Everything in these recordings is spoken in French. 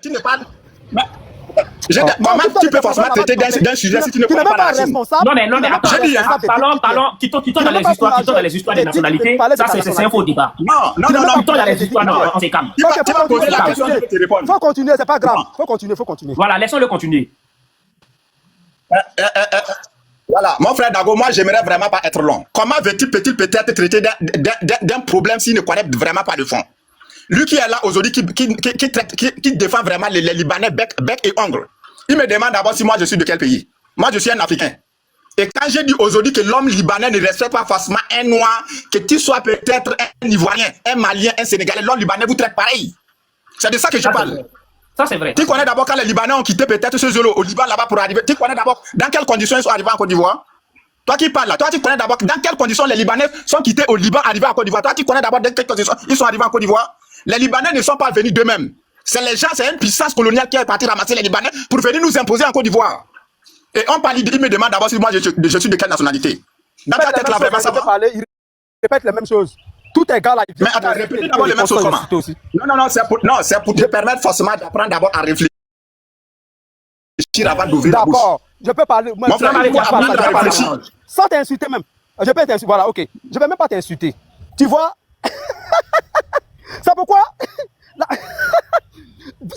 Tu n'es pas... Maman, tu peux forcément traiter d'un sujet si tu ne connais pas responsable. Non, mais attends, parlons, quittons dans les histoires des nationalités. Ça, c'est un faux débat. Non, quittons dans les histoires, non, on s'est calme. Tu vas poser la question, je vais te répondre. Faut continuer, c'est pas grave. Faut continuer. Voilà, laissons-le continuer. Voilà, mon frère Dago, moi, j'aimerais vraiment pas être long. Comment peut-il peut-être traiter d'un problème s'il ne connaît vraiment pas de fond? Lui qui est là aujourd'hui, qui défend vraiment les Libanais bec et ongle. Il me demande d'abord si moi je suis de quel pays. Moi je suis un Africain. Et quand j'ai dit aujourd'hui que l'homme libanais ne respecte pas forcément un noir, que tu sois peut-être un Ivoirien, un Malien, un Sénégalais, l'homme libanais vous traite pareil. C'est de ça que je parle. Ça c'est vrai. Tu connais d'abord quand les Libanais ont quitté peut-être ce zolo au Liban là-bas pour arriver. Tu connais d'abord dans quelles conditions ils sont arrivés en Côte d'Ivoire? Toi qui parles là, toi tu connais d'abord dans quelles conditions les Libanais sont quittés au Liban, arrivés en Côte d'Ivoire. Toi tu connais d'abord dans quelles conditions ils sont arrivés en Côte d'Ivoire? Les Libanais ne sont pas venus d'eux-mêmes. C'est les gens, c'est une puissance coloniale qui est partie ramasser les Libanais pour venir nous imposer en Côte d'Ivoire. Et on parle, il me demande d'abord si moi je suis de quelle nationalité. Dans ta tête là, vraiment ça va. Il répète les mêmes choses. Tout est égal à... Mais attends, répétez d'abord les mêmes choses comment? Non, c'est pour te permettre forcément d'apprendre d'abord à réfléchir avant d'ouvrir la bouche. D'accord, je peux parler. Mon frère, il faut apprendre à réfléchir. Sans t'insulter même. Je peux t'insulter, voilà, ok. Je vais même pas t'insulter. Tu vois? C'est pourquoi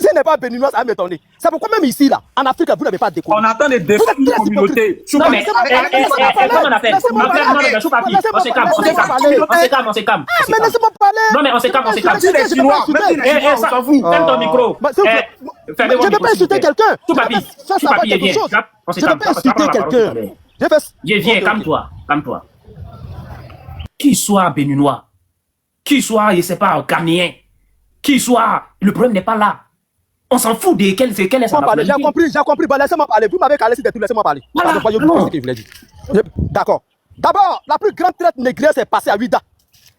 ce n'est pas béninois, ça va m'étonner. C'est pourquoi même ici, là, en Afrique, vous n'avez pas découvert. On attend des défendre une communauté. Non, mais comment on appelle? Non, mais Choupapi, on se calme. Mais laissez-moi parler. Non, mais on se calme. Même les Chinois, on s'en fout. Ferme ton micro. Je ne peux pas insulter quelqu'un. Choupapi, viens. Je ne peux pas insulter quelqu'un. Viens, calme-toi. Qu'il soit béninois, qu'il soit, je sais pas, ghanéen, qu'il soit, le problème n'est pas là. On s'en fout de quelle est sa nationalité. J'ai compris. Bon, laissez-moi parler. Vous m'avez calé sur tout, laissez-moi parler. Voilà. D'accord. D'abord, la plus grande traite négrière s'est passée à Ouida.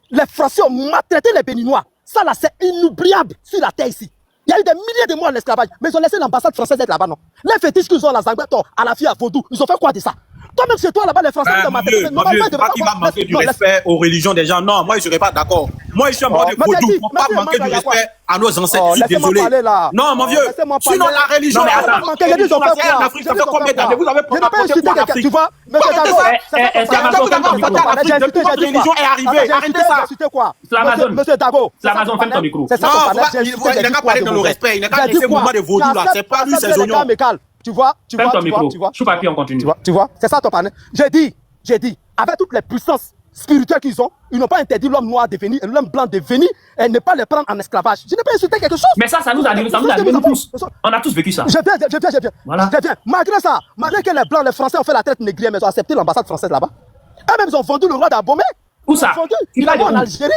Les Français ont maltraité les Béninois. Ça là, c'est inoubliable sur la terre ici. Il y a eu des milliers de morts en esclavage, mais ils ont laissé l'ambassade française être là-bas, non? Les fétiches qu'ils ont à la Zangbeto, à la fille à Vaudou, ils ont fait quoi de ça? Toi-même chez toi là-bas, les Français ont maltraité. Mon Dieu, c'est pas qu'il va manquer du respect aux religions des gens. Non, moi je ne serais pas d'accord. Moi je suis en mode de Vaudou. Il ne faut pas manquer du respect à nos ancêtres. Je suis désolé. Non, mon vieux. Sinon la religion. En Afrique, ça fait combien d'années? Vous avez pas insulté quelqu'un, tu vois? Votre religion est arrivée. Arrêtez ça. Monsieur Dago. Flamazon, ferme ton micro. Il n'a qu'à parler dans le respect. Il n'a qu'à laisser mouvement de Vaudou là. C'est pas lui, c'est oignons. Tu vois, Choupapi, on continue. Tu vois, c'est ça ton panel. J'ai dit, avec toutes les puissances spirituelles qu'ils ont, ils n'ont pas interdit l'homme noir de venir, l'homme blanc de venir et ne pas les prendre en esclavage. Je n'ai pas insulté quelque chose. Mais ça nous arrive nous tous. On a tous vécu ça. Je viens. Voilà. Je viens. Malgré ça, malgré que les blancs, les Français ont fait la traite négrière, mais ils ont accepté l'ambassade française là-bas. Eux-mêmes, ils ont vendu le roi d'Abomey. Où ça? Il a en Algérie.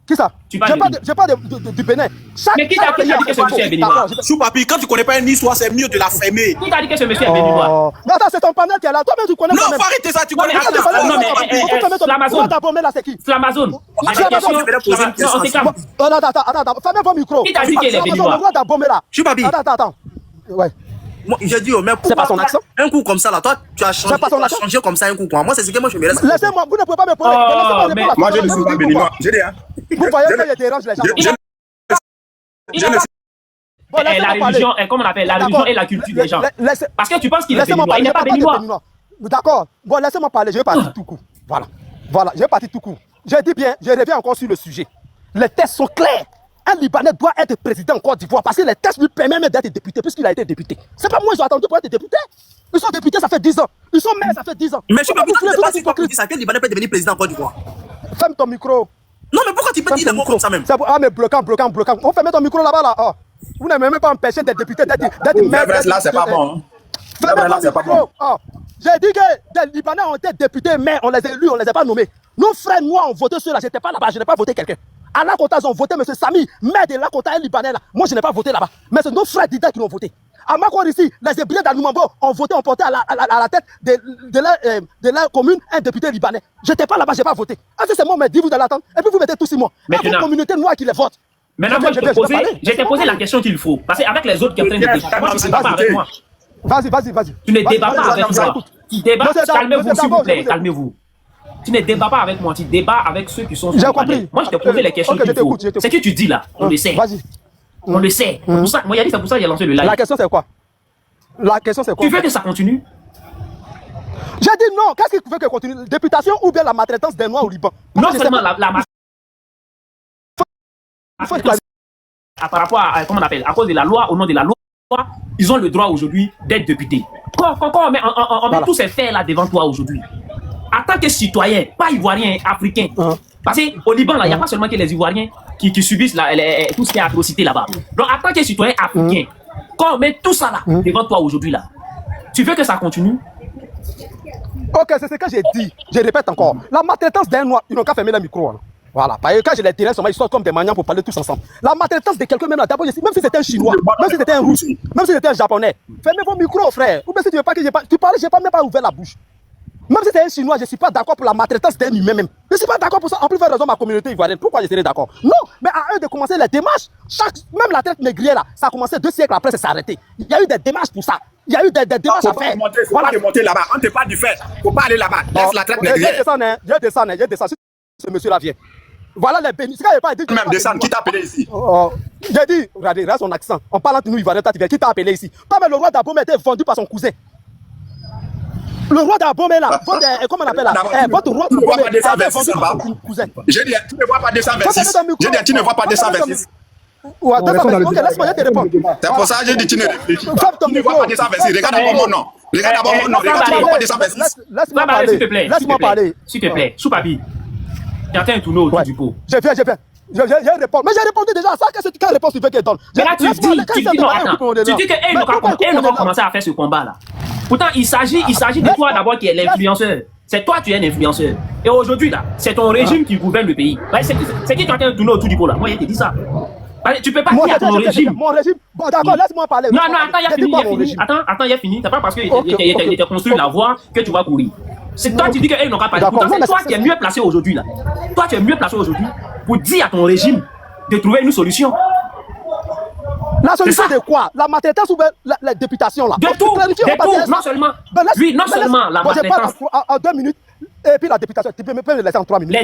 Qui ça? J'ai pas du Bénin. Mais qui t'a dit que ce monsieur est béninois? Choupapi, quand tu connais pas une histoire, c'est mieux de la fermer. Qui t'a dit que ce monsieur est béninois? Mais attends, c'est ton panel qui est là. Toi-même, tu connais pas. Non, faut arrêter ça, tu connais pas. Non, mais Flamazon. Là, c'est qui? Flamazon. Attends, fermez vos micros. Qui t'a dit qu'il est béninois? Le roi d'Abomey là. Choupapi. Attends. Ouais. Moi, j'ai dit, mais c'est pas son accent. Un coup comme ça, là, toi, tu as changé comme ça un coup. Moi, c'est ce que moi, je me laisse. Laissez-moi, vous ne pouvez pas me poser. Moi, je ne suis pas béninois. J'ai dit, hein. Vous voyez que je dérange les gens. La religion, comment on appelle la religion et la culture des gens. Parce que tu penses qu'il est béninois. Il n'est pas béninois. D'accord. Bon, laissez-moi parler. Je vais partir tout court. Voilà. Je vais partir tout court. Je dis bien, je reviens encore sur le sujet. Les tests sont clairs. Un Libanais doit être président en Côte d'Ivoire parce que les tests lui permettent même d'être député puisqu'il a été député. C'est pas moi qui ai attendu pour être député. Ils sont députés, ça fait 10 ans. Ils sont maires, ça fait 10 ans. Mais je ne sais pas si tu dis ça. Quel Libanais peut devenir président en Côte d'Ivoire? Ferme ton micro. Non, mais pourquoi tu peux dire des mots comme ça même? Ah, mais bloquant. On ferme ton micro là-bas là. Oh. Vous n'avez même pas empêché d'être député, d'être maire. Là, c'est pas bon. Ferme ton micro. J'ai dit que des Libanais ont été députés, maires, on les a élus, on les a pas nommés. Nos frères noirs ont voté sur là, j'étais pas là-bas, je n'ai pas voté quelqu'un. À Lakota, ils ont voté M. Sami, maire de Lakota et Libanais là. Moi, je n'ai pas voté là-bas. Mais c'est nos frères d'Ida qui l'ont voté. À Makor ici, les Hébreux d'Anoumambo ont voté, ont porté à la tête de la commune un député libanais. Je n'étais pas là-bas, je n'ai pas voté. Est-ce que c'est moi, mais dis vous allez attendre. Et puis vous mettez tous 6 mois. Mais c'est une communauté noire qui les vote. Maintenant, moi, je t'ai posé la question qu'il faut. Parce qu'avec les autres qui sont en train de débattre, moi, tu ne débat pas avec moi. Vas-y. Tu ne débats pas avec moi. Tu débats, calmez-vous, s'il vous plaît, calmez-vous. Tu ne débats pas avec moi, tu débats avec ceux qui sont sur le panel. Moi, je te posais les questions qu'il faut. Ce que tu dis là, on le sait. Vas-y. On le sait. C'est pour ça, moi, c'est pour ça qu'il a lancé le live. La question, c'est quoi? La question, c'est quoi? Tu veux que ça continue? J'ai dit non. Qu'est-ce qu'il veut que continue? Députation ou bien la maltraitance des Noirs au Liban? Non seulement la par rapport à, comment on appelle, à cause de la loi, au nom de la loi, ils ont le droit aujourd'hui d'être députés. Quand on met, on met tous ces faits-là devant toi aujourd'hui, en tant que citoyen, pas ivoirien, africain, parce qu'au Liban, il n'y a pas seulement que les Ivoiriens qui subissent tout ce qui est atrocité là-bas. Donc, en tant que citoyen africain, quand on met tout ça là devant toi aujourd'hui, là, tu veux que ça continue? Ok, c'est ce que j'ai dit. Je répète encore. La maltraitance d'un Noir, ils n'ont qu'à fermer le micro. Hein. Voilà. Parce que quand je les dirais, ils sortent comme des maniants pour parler tous ensemble. La maltraitance de quelqu'un, même d'abord, même si c'était un Chinois, même si c'était un Russe, même si c'était un Japonais, fermez vos micros, frère. Ou bien si tu veux pas que tu parles, je n'ai même pas ouvert la bouche. Même si c'était un Chinois, je ne suis pas d'accord pour la maltraitance d'un humain même. Je ne suis pas d'accord pour ça. En plus, faire raison ma communauté ivoirienne. Pourquoi je serais d'accord? Non, mais à eux de commencer les démarches. Même la traite négrière là, ça a commencé 2 siècles après, ça s'est arrêté. Il y a eu des démarches pour ça. Il y a eu des démarches à faire. Faut pas remonter là-bas. On ne te parle du fait. Faut pas aller là-bas. Laisse la traite négrière. Je descends. Ce monsieur-là vient. Voilà les bénis. Même descendre, qui t'a appelé ici? J'ai dit, regardez, regarde son accent. On parle entre nous ivoiriens, qui t'a appelé ici? Pas mais le roi d'Abomey était vendu par son cousin. Le roi d'Abomey là, comment on appelle là? Votre roi d'Abomey a été vendu par son cousin. J'ai dit, tu ne vois pas 226. J'ai dit, tu ne vois pas 226. Ouais, ok, laisse-moi te répondre. C'est pour ça que j'ai dit, tu ne réfléchis pas. Tu ne vois pas 226. Regarde d'abord mon nom. Regarde d'abord mon nom. Regarde, tu ne vois pas 226. Laisse-moi parler, s'il te plaît. Laisse-moi parler. S'il te plaît, Soupapi. J'entends un tournoi autour du pot. J'ai fait. J'ai répondu. Mais j'ai répondu déjà à ça. Quelle réponse tu veux qu'elle donne? Mais là, tu dis non, attends. Tu dis qu'elles n'ont pas commencé à faire ce combat-là. Pourtant, il s'agit de toi d'abord qui est l'influenceur. C'est toi qui es l'influenceur. Et aujourd'hui, là, c'est ton régime qui gouverne le pays. C'est qui qui entend un tournoi autour du pot, là? Moi, je te dis ça. Tu peux pas dire à ton régime. Mon régime. Bon, d'accord, laisse-moi parler. Non, attends, il a fini. Attends, il a fini. C'est pas parce qu'il t'a construit la voie que tu vas courir. C'est toi qui dis qu'elles n'ont pas parlé. Pourtant, c'est toi qui es mieux placé aujourd'hui, là. Toi, tu es mieux placé aujourd'hui pour dire à ton régime de trouver une solution. La solution de quoi? La maltraitance ou la députation, là? De tout. Non seulement. Oui, non seulement la maltraitance. En 2 minutes. Et puis la députation, tu peux me laisser en 3 minutes.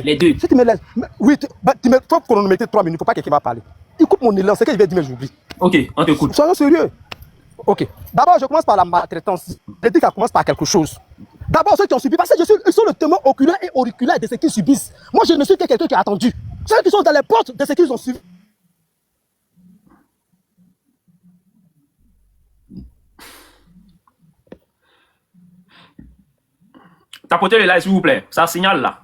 Les deux. Si tu me laisses. Oui, tu me faut chronométrer 3 minutes. Il ne faut pas que quelqu'un va parler. Il coupe mon élan, c'est que je vais dire, mais j'oublie. Ok, on t'écoute. Soyons sérieux. Ok. D'abord, je commence par la maltraitance. Je dis qu'elle commence par quelque chose. D'abord, ceux qui ont subi, parce que ils sont le témoin oculaire et auriculaire de ce qu'ils subissent. Moi, je ne suis que quelqu'un qui a attendu. Ceux qui sont dans les portes de ce qu'ils ont subi. Tapotez le live, s'il vous plaît. Ça signale là.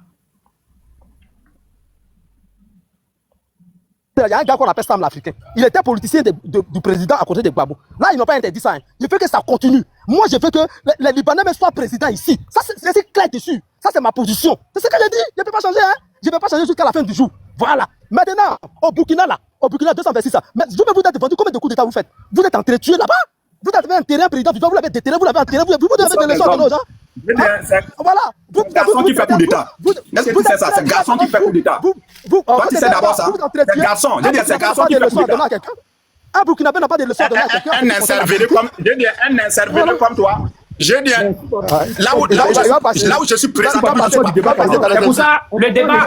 Il y a un gars qu'on appelle Sam l'Africain. Il était politicien du président à côté de Gbagbo. Là, ils n'ont pas interdit ça. Hein. Je veux que ça continue. Moi, je veux que les Libanais même soient présidents ici. Ça, c'est clair dessus. Ça, c'est ma position. C'est ce que j'ai dit. Je ne peux pas changer. Hein. Je ne peux pas changer jusqu'à la fin du jour. Voilà. Maintenant, au Burkina, 226 ans. Mais je vais vous dire, combien de coups d'État vous faites? Vous êtes entretenu là-bas? Vous avez enterré un président vivant, vous l'avez déterré, vous l'avez enterré, vous avez des leçons à nos gens. Voilà. C'est garçon qui fait coup d'État. Est-ce que tu sais ça? C'est garçon qui fait coup d'État. Toi, tu sais d'abord ça. C'est garçon. J'ai dit, c'est garçon qui fait coup d'État. Un Burkinabé n'a pas de leçons à donner à quelqu'un. Un incervelé comme toi. J'ai dit, là où je suis présent, c'est pour ça, le débat,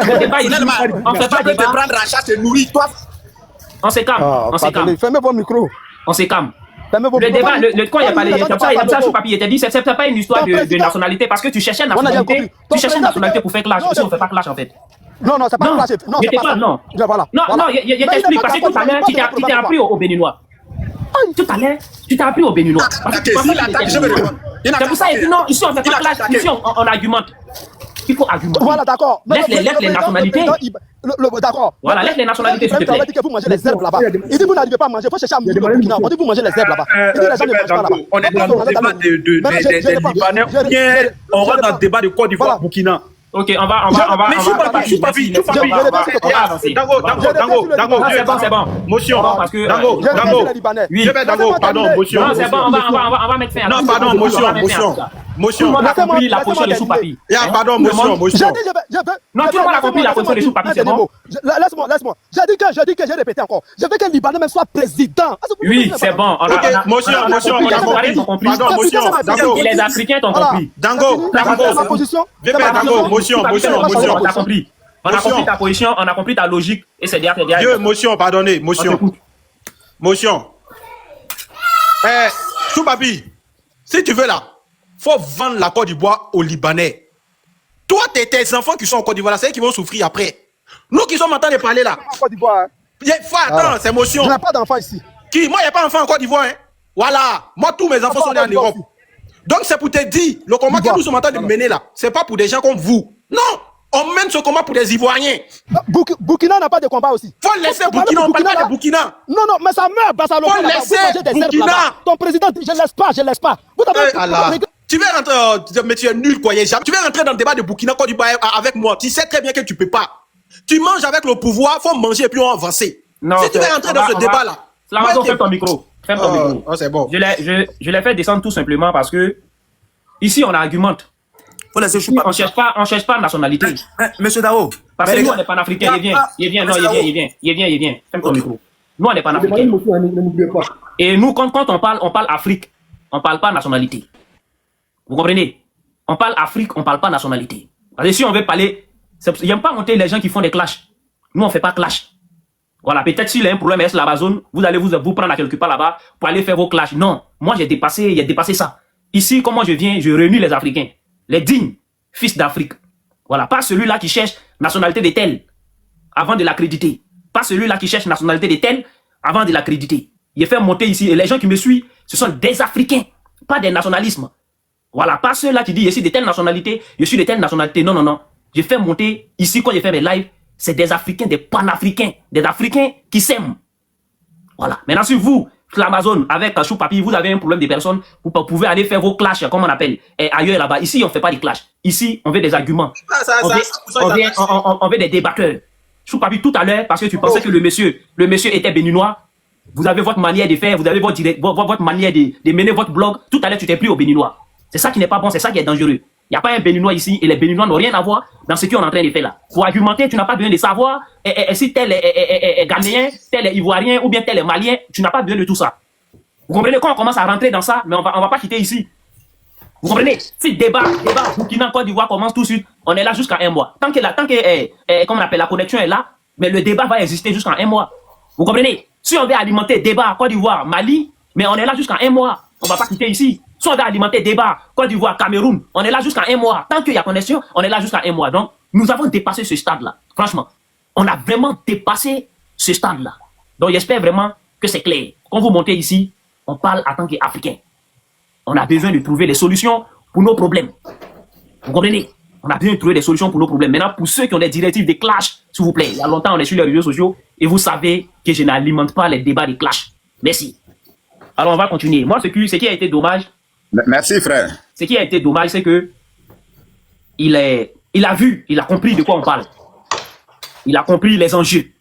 on fait pas débat. Prendre en charge et nourrir toi. On se calme. Fermez vos micros. On se calme. Le débat, quand il a parlé, comme ça, Soupapi, il t'a dit, c'est pas une histoire de nationalité, parce que tu cherchais nationalité, pour faire clash. Ici, on ne fait pas clash, en fait. Non, c'est pas clash. Non, c'est pas ça. Non, je t'explique, parce que tout à l'heure, tu t'es appris au Béninois. Tout à l'heure, tu t'es appris au Béninois. C'est pour ça, il dit non, ici, on ne fait pas clash, ici, on argumente. Il faut argumenter. Voilà, d'accord. Laisse les nationalités. D'accord. Voilà, laisse les nationalités, s'il te plaît. Il dit que vous mangez les herbes là-bas. Il dit vous n'arrivez pas à manger. Il faut chercher à manger au Burkina. On dit vous mangez les herbes là-bas. Il dit les gens ne mangent pas là-bas. On est dans le débat des Libanais. Bien, on rentre dans le débat de Côte d'Ivoire, Burkina. Ok, on va. Mais Soupapi. Dango. C'est bon. Motion. Parce que. Dango. Oui. Pardon, motion. Non, c'est bon, on va mettre fin à ça. Non, pardon, motion. Tout le monde a compris la position de Soupapi. Pardon, motion. Non, tout le monde a compris la position de Soupapi, c'est bon. Laisse-moi. J'ai dit que j'ai répété encore. Je veux que le Libanais même soit président. Oui, c'est bon. Motion. Pardon, motion. Et les Africains t'ont compris. Dango. Motion. On a compris. On a compris ta position, on a compris ta logique. Et c'est derrière. Motion, pardonnez. Motion. Motion. Choupapi, si tu veux là, faut vendre la Côte d'Ivoire aux Libanais. Toi, tes enfants qui sont en Côte d'Ivoire, c'est eux qui vont souffrir après. Nous qui sommes en train de parler là. En Côte d'Ivoire. Attends, c'est Motion. Je n'ai pas d'enfants ici. Qui? Moi, il n'y a pas d'enfants en Côte d'Ivoire. Hein? Voilà. Moi, tous mes enfants sont nés en Europe. Donc, c'est pour te dire, le combat que nous sommes en train de mener là, c'est pas pour des gens comme vous. Non! On mène ce combat pour des Ivoiriens. Burkina n'a pas de combat aussi. Faut laisser Burkina, on parle pas de Burkina. Non, mais ça meurt, Bassalo. Faut laisser Burkina. Ton président dit, je ne laisse pas. Tu veux rentrer, mais tu es nul, quoi. Tu veux rentrer dans le débat de Burkina Côte d'Ivoire avec moi. Tu sais très bien que tu peux pas. Tu manges avec le pouvoir, faut manger et puis on va avancer. Non, si tu veux rentrer dans ce débat-là. Slamazo, ferme ton micro. Ferme ton micro. Oh, c'est bon. Je l'ai fait descendre tout simplement parce que ici, on argumente. Faut laisser ici, on cherche pas nationalité. Monsieur Dao. Parce que nous, on n'est pas africains. Il vient. Ferme ton micro. Nous, on n'est pas africains. Et nous, quand on parle Afrique, on parle pas nationalité. Vous comprenez? On parle Afrique, on parle pas nationalité. Parce que si on veut parler, il n'aime pas monter les gens qui font des clashs. Nous, on fait pas clash. Voilà, peut-être s'il y a un problème avec l'Amazon, vous allez vous prendre à quelque part là-bas pour aller faire vos clashs. Non, moi, j'ai dépassé ça. Ici, comment je viens, je réunis les Africains. Les dignes fils d'Afrique. Voilà, pas celui-là qui cherche nationalité de tel avant de l'accréditer. Pas celui-là qui cherche nationalité de tel avant de l'accréditer. Il est fait monter ici. Et les gens qui me suivent, ce sont des Africains, pas des nationalismes. Voilà, pas ceux-là qui disent, je suis de telle nationalité, je suis de telle nationalité. Non, non, non. J'ai fait monter ici, quand j'ai fait mes lives, c'est des Africains, des panafricains, des Africains qui s'aiment. Voilà. Maintenant, si vous, l'Amazon, avec Choupapi, vous avez un problème de personnes, vous pouvez aller faire vos clashs, comme on appelle, ailleurs là-bas. Ici, on ne fait pas des clashs. Ici, on veut des arguments. On veut des débatteurs. Choupapi, tout à l'heure, parce que tu pensais que le monsieur était béninois, vous avez votre manière de faire, vous avez votre manière de mener votre blog. Tout à l'heure, tu t'es pris au béninois. C'est ça qui n'est pas bon, c'est ça qui est dangereux. Il n'y a pas un béninois ici et les béninois n'ont rien à voir dans ce qu'on est en train de faire là. Pour argumenter, tu n'as pas besoin de savoir si tel est ghanéen, tel est ivoirien ou bien tel est malien. Tu n'as pas besoin de tout ça. Vous comprenez? Quand on commence à rentrer dans ça, mais on va pas quitter ici. Vous comprenez? Si débat Burkina Côte d'Ivoire commence tout de suite, on est là jusqu'à un mois. Tant que comme on appelle, la connexion est là, mais le débat va exister jusqu'à un mois. Vous comprenez? Si on veut alimenter débat Côte d'Ivoire, Mali, mais on est là jusqu'à un mois. On va pas quitter ici. Si on veut alimenter débat Côte d'Ivoire, Cameroun, on est là jusqu'à un mois. Tant qu'il y a connexion, on est là jusqu'à un mois. Donc, nous avons dépassé ce stade-là. Franchement, on a vraiment dépassé ce stade-là. Donc, j'espère vraiment que c'est clair. Quand vous montez ici, on parle en tant qu'Africains. On a besoin de trouver des solutions pour nos problèmes. Vous comprenez? On a besoin de trouver des solutions pour nos problèmes. Maintenant, pour ceux qui ont des directives de clash, s'il vous plaît, il y a longtemps, on est sur les réseaux sociaux et vous savez que je n'alimente pas les débats de clash. Merci. Alors, on va continuer. Moi, ce qui a été dommage... Merci, frère. Ce qui a été dommage, c'est que il a compris de quoi on parle. Il a compris les enjeux.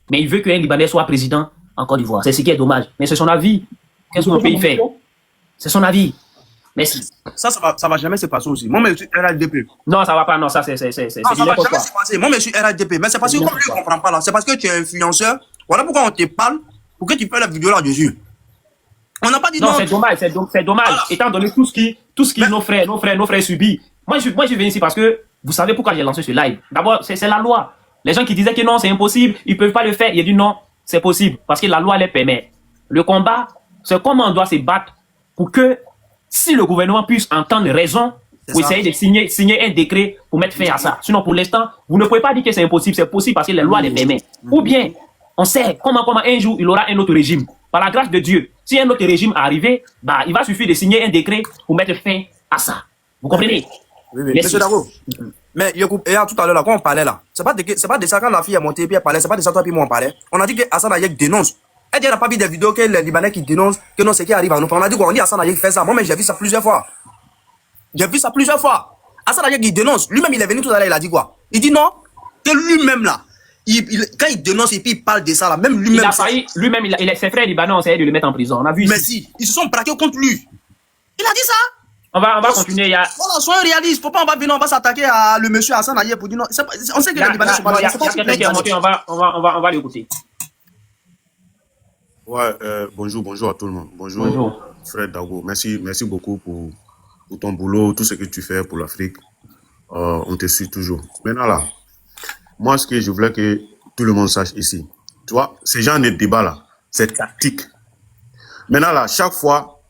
Mais il veut qu'un Libanais soit président en Côte d'Ivoire. C'est ce qui est dommage. Mais c'est son avis. Qu'est-ce qu'on peut y faire? C'est son avis. Merci. Ça va jamais se passer aussi. Moi, je suis RHDP. Non, ça va pas. Non, ça, c'est ça va jamais se passer. Moi, je suis RHDP. Mais c'est parce que comme lui, il ne comprend pas là. C'est parce que tu es influenceur. Voilà pourquoi on te parle. Pour que tu fais la vidéo là-dessus. On n'a pas dit non. Non, c'est dommage. Voilà. Étant donné tout ce qui nos frères subissent. Moi, je viens ici parce que vous savez pourquoi j'ai lancé ce live. D'abord, c'est la loi. Les gens qui disaient que non, c'est impossible, ils ne peuvent pas le faire. Il a dit non, c'est possible parce que la loi les permet. Le combat, c'est comment on doit se battre pour que si le gouvernement puisse entendre raison pour essayer de signer un décret pour mettre fin à ça. Sinon, pour l'instant, vous ne pouvez pas dire que c'est impossible. C'est possible parce que les lois les permettent. Ou bien, on sait comment un jour, il aura un autre régime. Par la grâce de Dieu, si un autre régime arrive, bah, il va suffire de signer un décret pour mettre fin à ça. Vous comprenez? Oui. Monsieur Dago, mais tout à l'heure, là, quand on parlait là, c'est pas de ça quand la fille est montée et puis elle parlait, c'est pas de ça toi puis moi on parlait. On a dit que Hassan Hayek dénonce. Elle dit elle n'a pas vu des vidéos que les Libanais qui dénoncent que non, c'est qui arrive à nous. On a dit qu'on dit Hassan Hayek fait ça. Moi, mais j'ai vu ça plusieurs fois. Hassan Hayek, il dénonce. Lui-même, il est venu tout à l'heure, il a dit quoi? Il dit non, que lui-même là, quand il dénonce et puis il parle de ça là, même lui-même. Il a failli, lui-même, ses frères libanais ont essayé de le mettre en prison. On a vu. Mais si, ils se sont braqués contre lui. Il a dit ça. On va continuer. Voilà, soyons réalistes. Faut pas, on va s'attaquer à le monsieur Hassan Hayek pour dire non. On sait que les Libanais sont pas. Il y a quelqu'un qui est monté, on va l'écouter. Ouais, bonjour à tout le monde. Bonjour. Frère Dago. Merci beaucoup pour ton boulot, tout ce que tu fais pour l'Afrique. On te suit toujours. Maintenant là, moi ce que je voulais que tout le monde sache ici, Tu vois, ces gens de débat là, c'est tactique. Maintenant là, chaque fois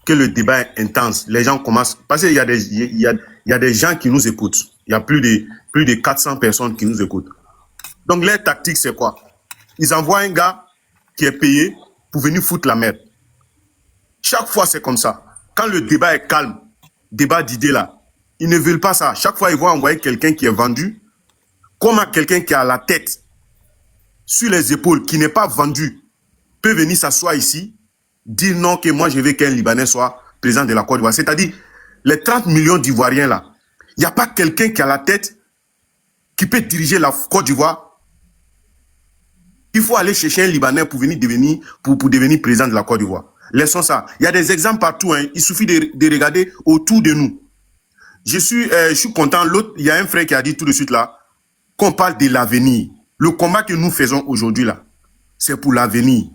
que le débat est intense, les gens commencent, parce qu'il y a des gens qui nous écoutent. Il y a plus de 400 personnes qui nous écoutent. Donc leur tactique c'est quoi? Ils envoient un gars qui est payé pour venir foutre la merde. Chaque fois c'est comme ça. Quand le débat est calme, débat d'idées là, ils ne veulent pas ça. Chaque fois ils vont envoyer quelqu'un qui est vendu, comme quelqu'un qui a la tête sur les épaules, qui n'est pas vendu, peut venir s'asseoir ici, dire non que moi je veux qu'un Libanais soit président de la Côte d'Ivoire. C'est-à-dire, les 30 millions d'Ivoiriens là, il n'y a pas quelqu'un qui a la tête qui peut diriger la Côte d'Ivoire. Il faut aller chercher un Libanais pour devenir président de la Côte d'Ivoire. Laissons ça. Il y a des exemples partout. Hein. Il suffit de regarder autour de nous. Je suis content. L'autre, il y a un frère qui a dit tout de suite là qu'on parle de l'avenir. Le combat que nous faisons aujourd'hui là, c'est pour l'avenir.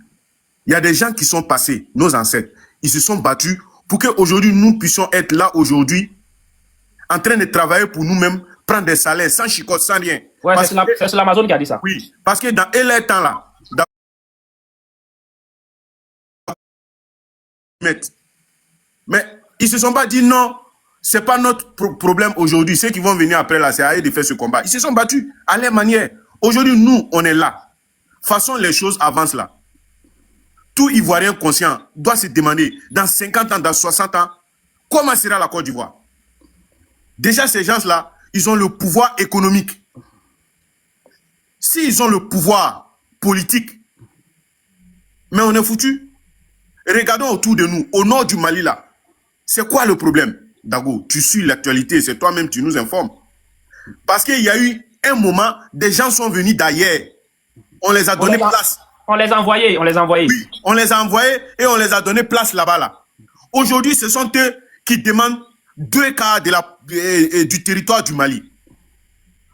Il y a des gens qui sont passés, nos ancêtres, ils se sont battus pour qu'aujourd'hui nous puissions être là aujourd'hui, en train de travailler pour nous-mêmes, prendre des salaires sans chicotte, sans rien. Ouais, c'est l'Amazon qui a dit ça. Oui, parce que dans les temps là, mais ils se sont pas dit non, c'est pas notre problème aujourd'hui. Ceux qui vont venir après là, c'est à eux de faire ce combat. Ils se sont battus à leur manière. Aujourd'hui, nous, on est là. Façon les choses avancent là. Tout Ivoirien conscient doit se demander, dans 50 ans, dans 60 ans, comment sera la Côte d'Ivoire? Déjà, ces gens-là, ils ont le pouvoir économique. S'ils ont le pouvoir politique, mais on est foutu. Regardons autour de nous, au nord du Mali, là. C'est quoi le problème? Dago, tu suis l'actualité, c'est toi-même, tu nous informes. Parce qu'il y a eu un moment, des gens sont venus d'ailleurs. On les a donné place. On les a envoyés, Oui, on les a envoyés et on les a donné place là-bas. Là. Aujourd'hui, ce sont eux qui demandent 2/4 du territoire du Mali.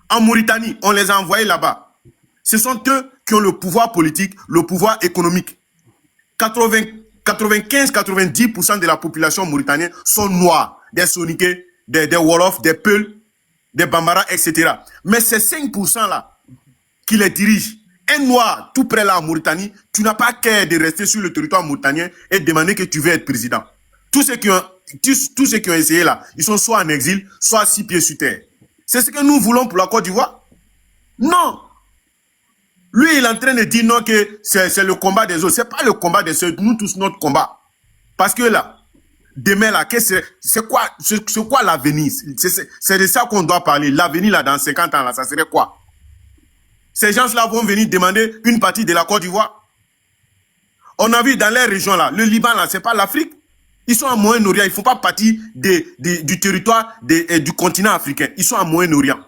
En Mauritanie, on les a envoyés là-bas. Ce sont eux qui ont le pouvoir politique, le pouvoir économique. 95-90% de la population mauritanienne sont noirs, des Soniké, des Wolof, des Peuls, des Bambara, etc. Mais ces 5% là qui les dirigent, un noir tout près là en Mauritanie, tu n'as pas qu'à de rester sur le territoire mauritanien et demander que tu veux être président. Tous ceux qui ont essayé là, ils sont soit en exil, soit à 6 pieds sur terre. C'est ce que nous voulons pour la Côte d'Ivoire? Non. Lui, il est en train de dire non que c'est le combat des autres. C'est pas le combat des autres, nous tous notre combat. Parce que là, demain là, c'est quoi l'avenir? C'est de ça qu'on doit parler. L'avenir là, dans 50 ans là, ça serait quoi? Ces gens-là vont venir demander une partie de la Côte d'Ivoire. On a vu dans les régions là, le Liban là, c'est pas l'Afrique. Ils sont en Moyen-Orient, ils ne font pas partie du territoire du continent africain. Ils sont en Moyen-Orient.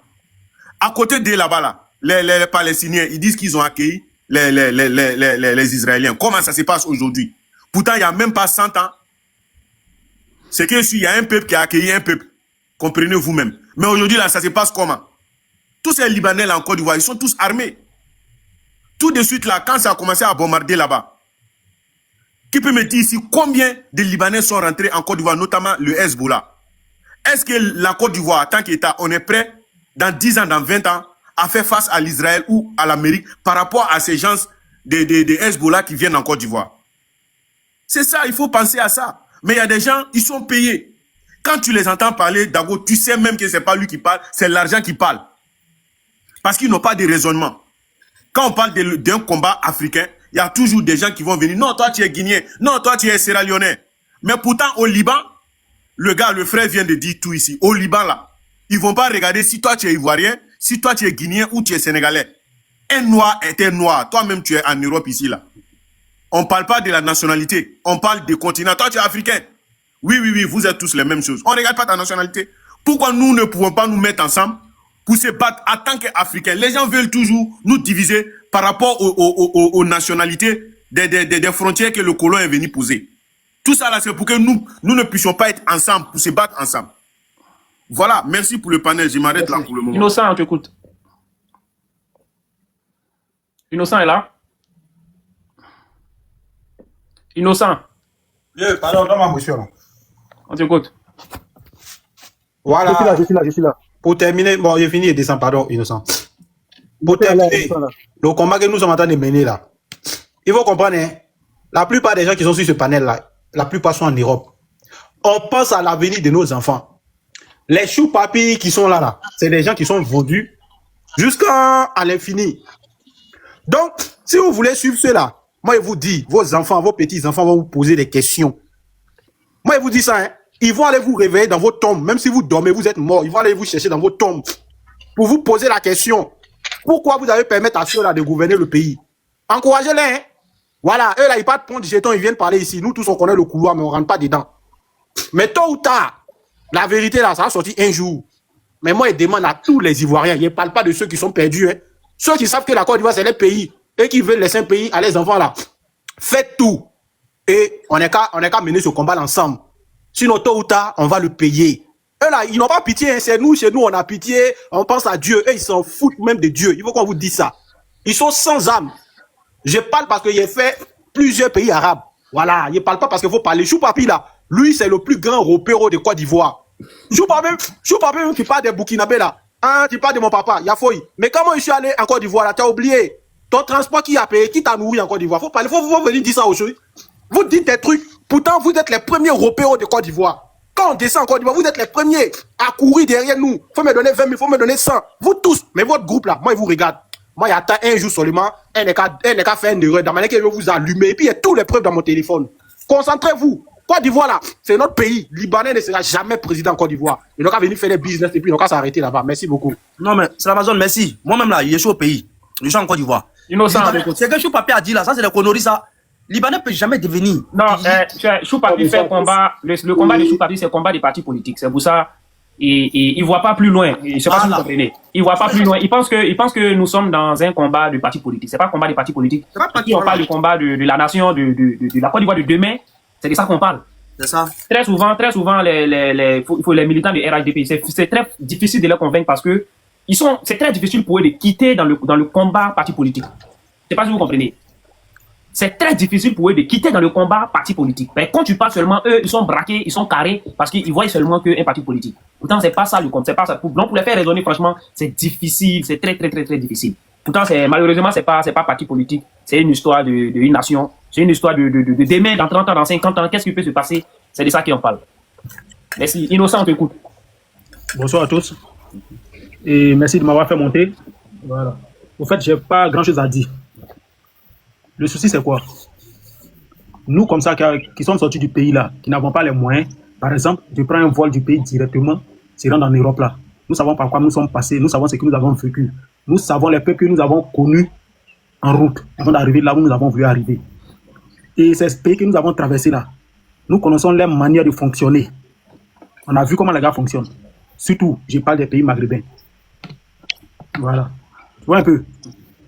À côté de là-bas là, les Palestiniens, ils disent qu'ils ont accueilli les Israéliens. Comment ça se passe aujourd'hui? Pourtant, il n'y a même pas 100 ans. C'est qu'il y a un peuple qui a accueilli un peuple. Comprenez vous-même. Mais aujourd'hui là, ça se passe comment? Tous ces Libanais là en Côte d'Ivoire, ils sont tous armés. Tout de suite là, quand ça a commencé à bombarder là-bas, qui peut me dire ici combien de Libanais sont rentrés en Côte d'Ivoire, notamment le Hezbollah? Est-ce que la Côte d'Ivoire, en tant qu'État, on est prêt dans 10 ans, dans 20 ans, à faire face à l'Israël ou à l'Amérique par rapport à ces gens de Hezbollah qui viennent en Côte d'Ivoire? C'est ça, il faut penser à ça. Mais il y a des gens, ils sont payés. Quand tu les entends parler, Dago, tu sais même que ce n'est pas lui qui parle, c'est l'argent qui parle. Parce qu'ils n'ont pas de raisonnement. Quand on parle d'un combat africain, il y a toujours des gens qui vont venir. Non, toi tu es Guinéen. Non, toi tu es Sierra-Léonais. Mais pourtant, au Liban, le frère vient de dire tout ici. Au Liban, là, ils ne vont pas regarder si toi tu es Ivoirien, si toi tu es Guinéen ou tu es Sénégalais. Un noir est un noir. Toi-même, tu es en Europe ici, là. On ne parle pas de la nationalité. On parle des continents. Toi, tu es africain. Oui, vous êtes tous les mêmes choses. On ne regarde pas ta nationalité. Pourquoi nous ne pouvons pas nous mettre ensemble pour se battre en tant qu'Africains? Les gens veulent toujours nous diviser par rapport aux nationalités des frontières que le colon est venu poser. Tout ça là, c'est pour que nous ne puissions pas être ensemble, pour se battre ensemble. Voilà, merci pour le panel. Je m'arrête là pour le moment. Innocent, on t'écoute. Innocent est là? Innocent. Pardon, dans ma motion. On t'écoute. Voilà. Je suis là. Pour terminer, bon, j'ai fini et descend, pardon, Innocent. Pour terminer, le combat que nous sommes en train de mener là, il faut comprendre, hein, la plupart des gens qui sont sur ce panel-là, la plupart sont en Europe. On pense à l'avenir de nos enfants. Les choux-papis qui sont là, c'est des gens qui sont vendus jusqu'à l'infini. Donc, si vous voulez suivre cela, moi je vous dis, vos enfants, vos petits-enfants vont vous poser des questions. Moi je vous dis ça, hein, ils vont aller vous réveiller dans vos tombes, même si vous dormez, vous êtes mort, ils vont aller vous chercher dans vos tombes pour vous poser la question. Pourquoi vous avez permis à ceux-là de gouverner le pays? Encouragez-les, hein. Voilà, eux là, ils partent prendre du jeton, ils viennent parler ici. Nous tous, on connaît le couloir, mais on rentre pas dedans. Mais tôt ou tard, la vérité là, ça va sortir un jour. Mais moi, je demande à tous les Ivoiriens, je ne parle pas de ceux qui sont perdus, hein. Ceux qui savent que la Côte d'Ivoire, c'est les pays, et qui veulent laisser un pays à les enfants là. Faites tout. Et on n'est qu'à mener ce combat ensemble. Sinon, tôt ou tard, on va le payer. Eux là, ils n'ont pas pitié, hein. C'est nous, chez nous, on a pitié, on pense à Dieu. Eux, ils s'en foutent même de Dieu. Il faut qu'on vous dise ça. Ils sont sans âme. Je parle parce que j'ai fait plusieurs pays arabes. Voilà, je parle pas parce qu'il faut parler. Choupapi là, lui, c'est le plus grand ropéro de Côte d'Ivoire. Choupapi même qui parle des Burkinabés là. Hein, tu parles de mon papa, Yafoy. Mais comment je suis allé en Côte d'Ivoire là, tu as oublié. Ton transport qui a payé, qui t'a nourri en Côte d'Ivoire. Faut venir dire ça aujourd'hui. Vous dites des trucs. Pourtant, vous êtes les premiers ropéros de Côte d'Ivoire. Quand on descend en Côte d'Ivoire, vous êtes les premiers à courir derrière nous. Faut me donner 20 000, faut me donner 100. Vous tous, mais votre groupe là, moi, il vous regarde. Moi, il attend un jour seulement, elle n'est qu'à faire une erreur, dans la manière qu'elle veut vous allumer, et puis il y a tous les preuves dans mon téléphone. Concentrez-vous. Côte d'Ivoire, là, c'est notre pays. Libanais ne sera jamais président en Côte d'Ivoire. Il n'a qu'à venir faire des business, et puis il n'a qu'à s'arrêter là-bas. Merci beaucoup. Non, mais c'est l'Amazon, merci. Moi-même, là, je suis au pays. Je suis en Côte d'Ivoire. Innocent. C'est que Choupapi a dit là, ça, c'est des conneries, ça. Libanais ne peut jamais devenir. Non, Choupapi fait le combat. Le combat de Choupapi, c'est le combat des partis politiques. C'est pour ça. Il voit pas plus loin. Je sais pas si vous comprenez. Il voit pas plus loin. Il pense que nous sommes dans un combat de partis politiques. C'est pas un combat des partis politiques. Si on parle du combat de la nation, de la Côte d'Ivoire de demain, c'est de ça qu'on parle. C'est ça. Très souvent, les militants du RHDP, c'est très difficile de les convaincre parce que c'est très difficile pour eux de quitter dans le combat parti politique. Je sais pas si vous comprenez. C'est très difficile pour eux de quitter dans le combat parti politique. Mais quand tu parles seulement, eux, ils sont braqués, ils sont carrés parce qu'ils voient seulement qu'un parti politique. Pourtant, c'est pas ça le compte, c'est pas ça. Donc, pour les faire raisonner, franchement, c'est difficile, c'est très difficile. Pourtant, malheureusement, c'est pas parti politique. C'est une histoire d'une nation. C'est une histoire de demain, dans 30 ans, dans 50 ans. Qu'est-ce qui peut se passer? C'est de ça qu'on parle. Merci. Innocent, on t'écoute. Bonsoir à tous. Et merci de m'avoir fait monter. Voilà. Au fait, j'ai pas grand-chose à dire. Le souci, c'est quoi? Nous, comme ça, qui sommes sortis du pays là, qui n'avons pas les moyens, par exemple, de prendre un vol du pays directement, se rendre en Europe là. Nous savons par quoi nous sommes passés, nous savons ce que nous avons vécu. Nous savons les peuples que nous avons connus en route avant d'arriver là où nous avons voulu arriver. Et ces pays que nous avons traversés là, nous connaissons leur manière de fonctionner. On a vu comment les gars fonctionnent. Surtout, je parle des pays maghrébins. Voilà. Tu vois un peu,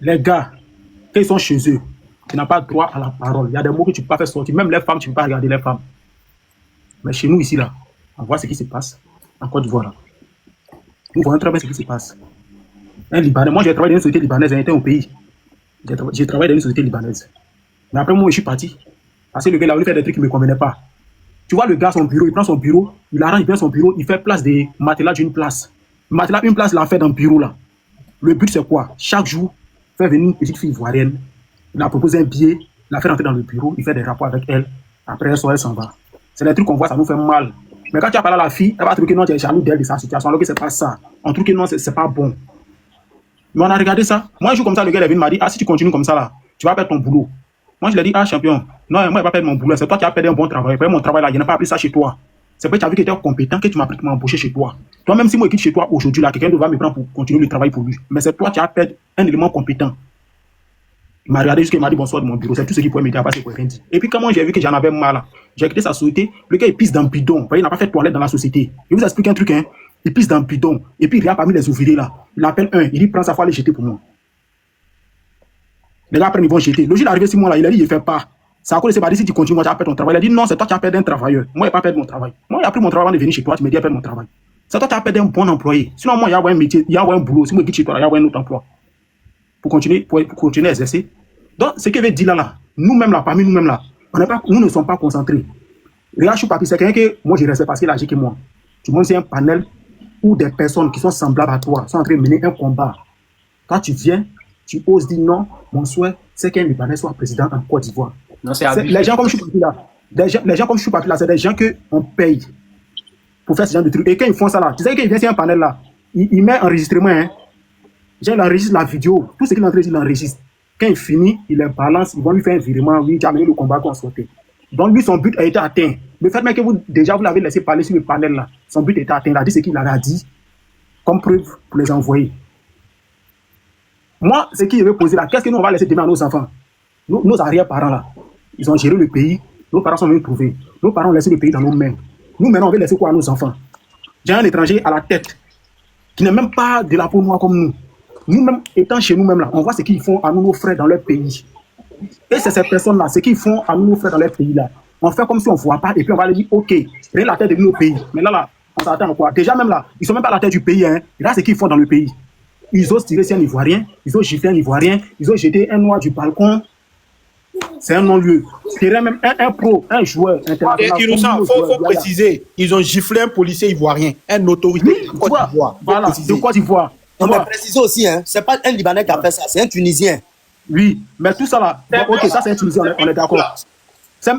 les gars, quand ils sont chez eux, tu n'as pas droit à la parole. Il y a des mots que tu ne peux pas faire sortir. Même les femmes, tu ne peux pas regarder les femmes. Mais chez nous, ici, là, on voit ce qui se passe en Côte d'Ivoire. Nous voyons très bien ce qui se passe. Un Libanais, moi j'ai travaillé dans une société libanaise, j'ai été au pays. J'ai travaillé dans une société libanaise. Mais après, moi, je suis parti. Parce que le gars, il a voulu faire des trucs qui ne me convenaient pas. Tu vois, le gars, son bureau, il prend son bureau, il arrange bien son bureau, il fait place des matelas d'une place. Le matelas, une place, il en fait dans le bureau, là. Le but, c'est quoi? Chaque jour, faire venir une petite fille ivoirienne. Il a proposé un billet, il a fait rentrer dans le bureau, il fait des rapports avec elle. Après, elle s'en va. C'est des trucs qu'on voit, ça nous fait mal. Mais quand tu as parlé à la fille, elle va trouver que non, tu es jaloux d'elle, de sa situation, alors que c'est pas ça. On trouve que non, c'est pas bon. Mais on a regardé ça. Moi, un jour comme ça, le gars, il m'a dit, ah, si tu continues comme ça, là, tu vas perdre ton boulot. Moi, je lui ai dit, ah, champion, non, moi, je ne vais pas perdre mon boulot. C'est toi qui as perdu un bon travail. Mon travail, là, je n'ai pas appris ça chez toi. C'est parce que tu as vu que tu es compétent que tu m'as pris pour m'embaucher chez toi. Toi, même si moi, je quitte chez toi aujourd'hui, là, quelqu'un devra me prendre pour continuer le travail pour lui. Mais c'est toi qui as perdu un élément compétent. Il m'a regardé jusqu'à il m'a dit bonsoir de mon bureau. C'est tout ce qu'il pouvait m'aider à passer pour rien dire. Et puis, comment j'ai vu que j'en avais mal, j'ai quitté sa société. Le gars, il pisse dans le bidon. Il n'a pas fait de toilette dans la société. Je vous explique un truc, hein. Il pisse dans le bidon. Et puis, il regarde parmi les ouvriers, là. Il appelle un. Il dit, prends ça, faut aller jeter pour moi. Les gars, après, ils vont jeter. Le jour d'arriver 6 mois, là, il a dit, il ne fait pas. Ça a commencé par dire, si tu continues, moi, tu vas perdre ton travail. Il a dit, non, c'est toi qui as perdu un travailleur. Moi, je n'ai pas perdu mon travail. Moi, j'ai pris mon travail avant de venir chez toi. Tu me dis, j'ai perdu mon travail. C'est toi qui as perdu un bon employé. Sinon, moi, il y a un métier, il y a un boulot. Si moi, je quitte chez toi, il y a un autre emploi. Pour continuer à exercer. Donc, ce que veut dire là, nous-mêmes là, parmi nous-mêmes là, nous ne sommes pas concentrés. Regarde, Choupapi, c'est quelqu'un que moi je respecte parce qu'il agit que moi. Tu vois, c'est un panel où des personnes qui sont semblables à toi sont en train de mener un combat. Quand tu viens, tu oses dire non, mon souhait, c'est qu'un Libanais soit président en Côte d'Ivoire. Non, c'est abusé. Les gens comme je suis parti là, les gens comme je suis parti là, c'est des gens qu'on paye pour faire ce genre de trucs. Et quand ils font ça là, tu sais qu'il vient sur un panel là, il met enregistrement, hein. Genre, il enregistre la vidéo, tout ce qu'il est en train de dire, il enregistre. Quand il finit, il les balance, ils vont lui faire un virement, oui, tu as mené le combat qu'on souhaitait. Donc lui, son but a été atteint. Le fait même que vous l'avez laissé parler sur le panel là, son but était atteint. Il a dit ce qu'il a dit comme preuve pour les envoyer. Moi, ce qui veut poser là, qu'est-ce que nous on va laisser demain à nos enfants? Nos arrière-parents là, ils ont géré le pays, nos parents sont venus trouver. Nos parents ont laissé le pays dans nos mains. Nous maintenant, on veut laisser quoi à nos enfants? J'ai un étranger à la tête qui n'est même pas de la peau noire comme nous. Nous-mêmes, étant chez nous-mêmes là, on voit ce qu'ils font à nous, nos frères dans leur pays. Et c'est ces personnes-là, ce qu'ils font à nous, nos frères dans leur pays là. On fait comme si on ne voit pas et puis on va leur dire, ok, prenez la tête de nos pays. Mais là, on s'attend à quoi? Déjà même là, ils ne sont même pas à la tête du pays. Hein. Et là, ce qu'ils font dans le pays. Ils osent tirer sur un Ivoirien, ils osent gifler un Ivoirien, ils osent jeter un noir du balcon. C'est un non-lieu. C'est même un pro, un joueur international. Il faut préciser, ils ont giflé un policier ivoirien, un autorité de Côte d'Ivoire. Voilà, de Côte d'Ivoire. On va préciser aussi, hein, c'est pas un Libanais qui a fait ça, c'est un Tunisien. Oui, mais tout ça là, bon, ok, ça c'est un Tunisien, on est d'accord.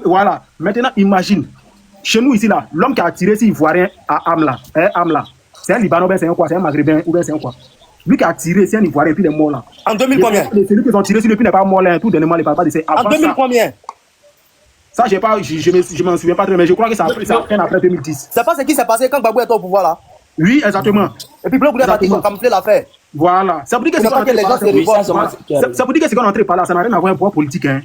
Voilà, maintenant imagine, chez nous ici là, l'homme qui a tiré cet Ivoirien à Amla, c'est un Libanais, c'est un quoi, c'est un Maghrébin ou bien c'est un quoi. Lui qui a tiré, c'est un Ivoirien, puis il est mort là. En 2000 combien? Celui qui ont tiré sur le puits n'est pas mort là, tout dernièrement, il ne parle pas de ça. En 2000 combien? Ça, je m'en souviens pas très, mais je crois que ça a pris après 2010. C'est pas ce qui s'est passé quand Gbagbo était au pouvoir là? Oui, exactement. Et puis Bloc Boulé Bati ont camouflé l'affaire. Voilà. Ça veut dire que c'est qu'on est entré par là, ça n'a rien à voir avec un pouvoir politique. Hein.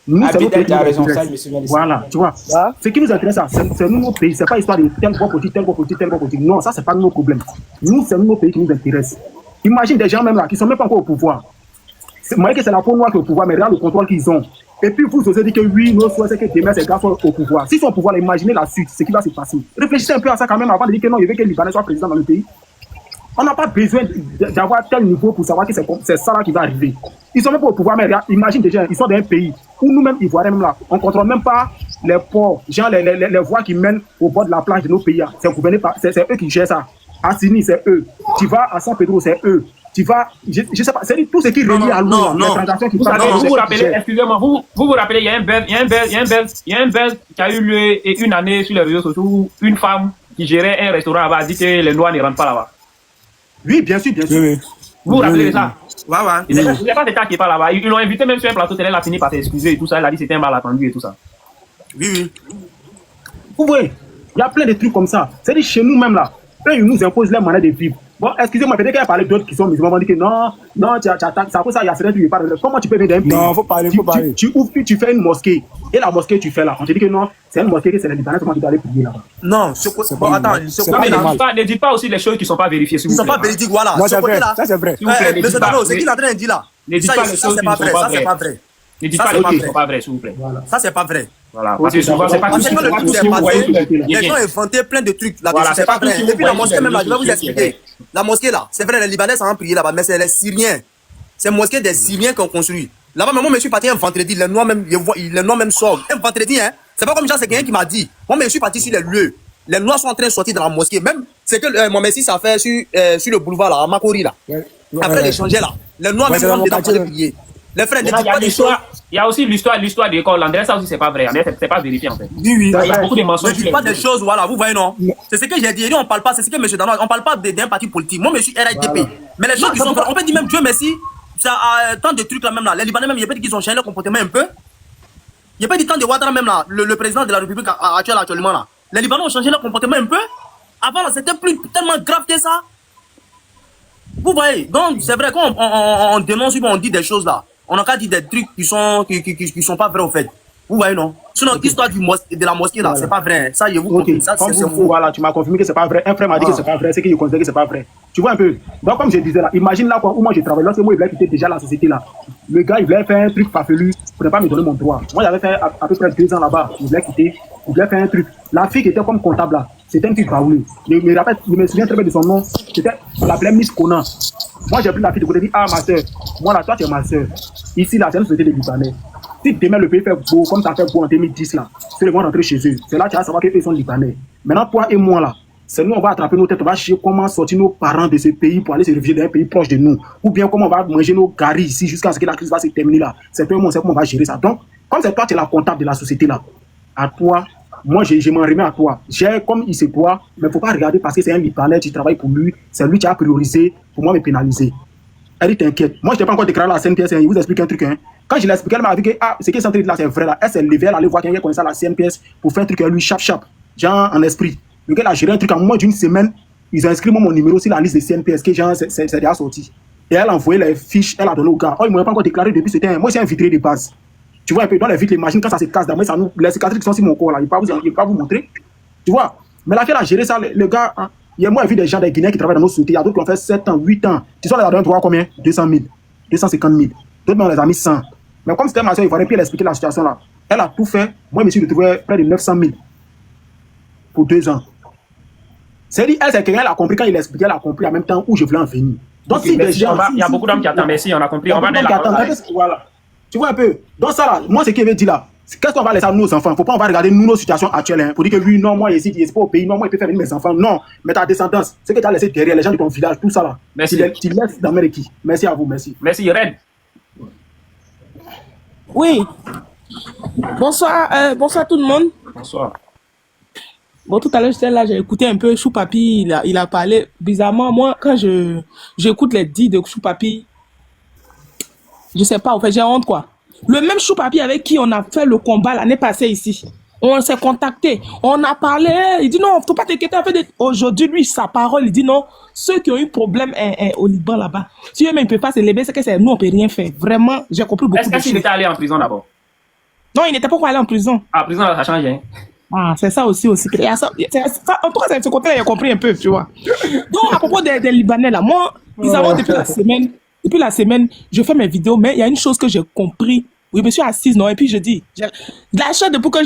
Nous, c'est notre pays qui nous intéresse. Voilà, tu vois. Ce qui nous intéresse, c'est nous, nos pays. C'est pas histoire de tel pouvoir politique, tel pouvoir politique, tel pouvoir politique. Non, ça, c'est pas nos problèmes. Nous, c'est nos pays qui nous intéressent. Imagine des gens même là qui sont même pas encore au pouvoir. Moi, que c'est la peau noire qui est au pouvoir, mais regarde le contrôle qu'ils ont. Et puis vous osez dire que oui, nos souhaits, c'est que demain ces gars soient au pouvoir. S'ils sont au pouvoir, imaginez la suite, ce qui va se passer. Réfléchissez un peu à ça quand même avant de dire que non, il veut que le Libanais soit président dans le pays. On n'a pas besoin d'avoir tel niveau pour savoir que c'est ça là qui va arriver. Ils sont même pas au pouvoir, mais regarde, imagine déjà, ils sont dans un pays où nous-mêmes, Ivoiriens, même là, on ne contrôle même pas les ports, genre les voies qui mènent au bord de la plage de nos pays. C'est gouverné par, c'est eux qui gèrent ça. À Sini, c'est eux. Tu vas à San Pedro, c'est eux. Tu vas, je sais pas, c'est tout ce qui relie à l'eau, les transactions qui passent. Vous vous rappelez, excusez-moi, vous vous rappelez, il y a un buzz qui a eu lieu une année sur les réseaux sociaux où une femme qui gérait un restaurant là-bas a dit que les Noirs ne rentrent pas là-bas. Oui, bien sûr, bien sûr. Oui. Vous vous rappelez de ça? Ouais. Il n'y a pas d'État qui est pas là-bas. Ils l'ont invité même sur un plateau télé, elle a fini par s'excuser et tout ça. Elle a dit que c'était un malentendu et tout ça. Oui. Vous voyez, il y a plein de trucs comme ça. C'est-à-dire chez nous-mêmes là, eux, ils nous imposent leur manière de vivre. Bon, excusez-moi, peut-être qu'il y a parlé d'autres qui sont musulmans, on dit que non, tu attaques, c'est à cause ça, il y a certains trucs qui parlent. Comment tu peux venir d'un pays? Non, faut parler. Tu ouvres, puis tu fais une mosquée. Et la mosquée, tu fais là. On te dit que non, c'est une mosquée que c'est les Libanais qui doivent aller prier là-bas. Non, bon, attends, Ne dites pas aussi les choses qui ne sont pas vérifiées. Ils ne sont pas véridiques, voilà. Non, c'est vrai, ça c'est vrai. Monsieur Dano, ce qu'il est en train de dire là, ça c'est pas vrai, ça c'est pas vrai. Ne dites pas les choses qui ne sont pas vraies, s'il vous plaît. Ça c'est pas vrai. Voilà. Parce que souvent, c'est pas tout ce qui les gens ont inventé plein de trucs là-dessus, c'est pas vrai. Et puis la mosquée même là, je vais vous expliquer. La mosquée là, c'est vrai, les Libanais ont prié là-bas, mais c'est les Syriens. C'est une mosquée des Syriens qui ont construit. Là-bas, moi, je suis parti un vendredi, les Noirs même sortent. Un vendredi, hein. C'est pas comme ça, c'est quelqu'un qui m'a dit. Moi, je suis parti sur les lieux. Les Noirs sont en train de sortir de la mosquée. Même, c'est que mon messie, ça fait sur le boulevard, là, à Makori, là. Après l'échanger, là. Les Noirs même sont dedans pour prier. Les frères, ne disent pas des choses. Il y a aussi l'histoire de l'école. André, ça aussi, c'est pas vrai. C'est pas vérifié, en fait. Oui. Il y a beaucoup de mensonges. Ne dis pas des choses, voilà, vous voyez, non? C'est ce que j'ai dit. On parle pas, c'est ce que M. Dano, on parle pas d'un parti politique. Moi, je suis RIDP. Mais les gens qui sont, on peut dire même Dieu merci, ça a tant de trucs là même là. Les Libanais même, il y a pas dit qu'ils ont changé leur comportement un peu. Il y a pas dit tant de Ouattara même là, le président de la République actuellement là. Les Libanais ont changé leur comportement un peu. Avant là, c'était plus tellement grave que ça. Vous voyez, donc c'est vrai qu'on on dénonce, on dit des choses là. On n'a qu'à dire des trucs qui sont pas vrais au fait. Vous voyez, non? Sinon, l'histoire de la mosquée là, c'est pas vrai. Ça, je vous confirme. Ça, c'est faux. Voilà, tu m'as confirmé que c'est pas vrai. Un frère m'a dit que c'est pas vrai. C'est qu'il considère que c'est pas vrai. Tu vois un peu? Donc, comme je disais là, imagine là où moi je travaille. Lorsque moi, il voulait quitter déjà la société là. Le gars, il voulait faire un truc farfelu pour ne pas me donner mon droit. Moi, j'avais fait à peu près 2 ans là-bas. Il voulait quitter. Il voulait faire un truc. La fille qui était comme comptable là, c'était un truc baoulé. Je me souviens très bien de son nom. On l'appelait Miss Conan. Moi, j'ai pris la fille de côté et dit, ah, ma soeur, moi là, toi, tu es ma soeur. Ici, là, c'est une société de Libanais. Si demain le pays fait beau, comme ça fait beau en 2010 là, c'est le vont rentrer chez eux. C'est là que tu vas savoir qu'ils sont Libanais. Maintenant, toi et moi là, c'est nous, on va attraper nos têtes, on va chercher comment sortir nos parents de ce pays pour aller se réfugier dans un pays proche de nous. Ou bien comment on va manger nos garis ici jusqu'à ce que la crise va se terminer là. C'est toi et moi, c'est comment on va gérer ça. Donc, comme c'est toi, tu es la comptable de la société là, à toi, moi, je m'en remets à toi. J'ai comme il c'est toi, mais il ne faut pas regarder parce que c'est un Libanais, tu travailles pour lui, c'est lui qui a priorisé pour moi me pénaliser. Elle dit, t'inquiète. Moi, je n'ai pas encore déclaré la CNPS, il vous explique un truc. Hein. Quand je l'ai expliqué, elle m'a dit que ce qui est centré là, c'est vrai là. Elle s'est levée, elle allait voir quelqu'un qui connaissait la CNPS pour faire un truc avec lui, chap, genre en esprit. Donc, elle a géré un truc en moins d'une semaine. Ils ont inscrit mon numéro sur la liste de CNPS, que genre, c'est déjà sorti. Et elle a envoyé les fiches, elle a donné au gars. Oh, ils ne m'ont pas encore déclaré depuis, moi, c'est un vitré de base. Tu vois un peu, dans les vitres, les machines, quand ça se casse, d'abord, ça nous, les cicatrices qui sont sur mon corps là, il ne peut pas vous montrer. Tu vois. Mais la fille, elle a géré ça, le gars, hein, il y a moi, vu des gens des Guinéens qui travaillent dans nos sociétés, il y a d'autres qui ont fait 7 ans, 8 ans. Tu sais, on les a donné droit combien 200 000, 250 000. D'autres, on les a mis 100. Mais comme c'était ma soeur, il fallait puis elle expliquer la situation là. Elle a tout fait. Moi, je me suis retrouvé près de 900 000 pour 2 ans. C'est-à-dire, elle, c'est quelqu'un, elle a compris quand il a expliqué, elle a compris en même temps où je voulais en venir. Donc, si des gens. Il y a beaucoup d'hommes qui attendent, merci, on a compris. On va aller là. Voilà. Tu vois un peu. Donc, ça là, moi, ce qu'il veut dire là, qu'est-ce qu'on va laisser à nos enfants? Faut pas, on va regarder nous, nos situations actuelles. Hein, pour dire que lui, non, moi, ici, il n'est pas au pays, non, moi, il peut faire venir mes enfants. Non, mais ta descendance, ce que tu as laissé derrière, les gens de ton village, tout ça là. Merci. Tu laisses dans mes qui. Merci à vous, merci. Merci, Red. Oui. Bonsoir, bonsoir tout le monde. Bonsoir. Bon, tout à l'heure, j'étais là, j'ai écouté un peu Chou Papi, il a parlé. Bizarrement, moi, quand j'écoute les dits de Chou Papi, je sais pas, en fait, j'ai honte, quoi. Le même Chou Papi avec qui on a fait le combat l'année passée ici. On s'est contacté, on a parlé, il dit non, faut pas t'inquiéter. Aujourd'hui, lui, sa parole, il dit non, ceux qui ont eu problème au Liban là-bas, si eux-mêmes ne peuvent pas se lever, c'est que c'est nous, on peut rien faire. Vraiment, j'ai compris beaucoup de choses. Est-ce qu'il était allé en prison d'abord? Non, il n'était pas encore allé en prison. Ah, prison, ça change, hein? Ah, c'est ça aussi. En tout cas, c'est ce côté-là, il a compris un peu, tu vois. Donc, à propos des Libanais, là, moi, bizarrement, depuis la semaine, je fais mes vidéos, mais il y a une chose que j'ai compris. Oui, je me suis assise, non, et puis je dis, la chose depuis que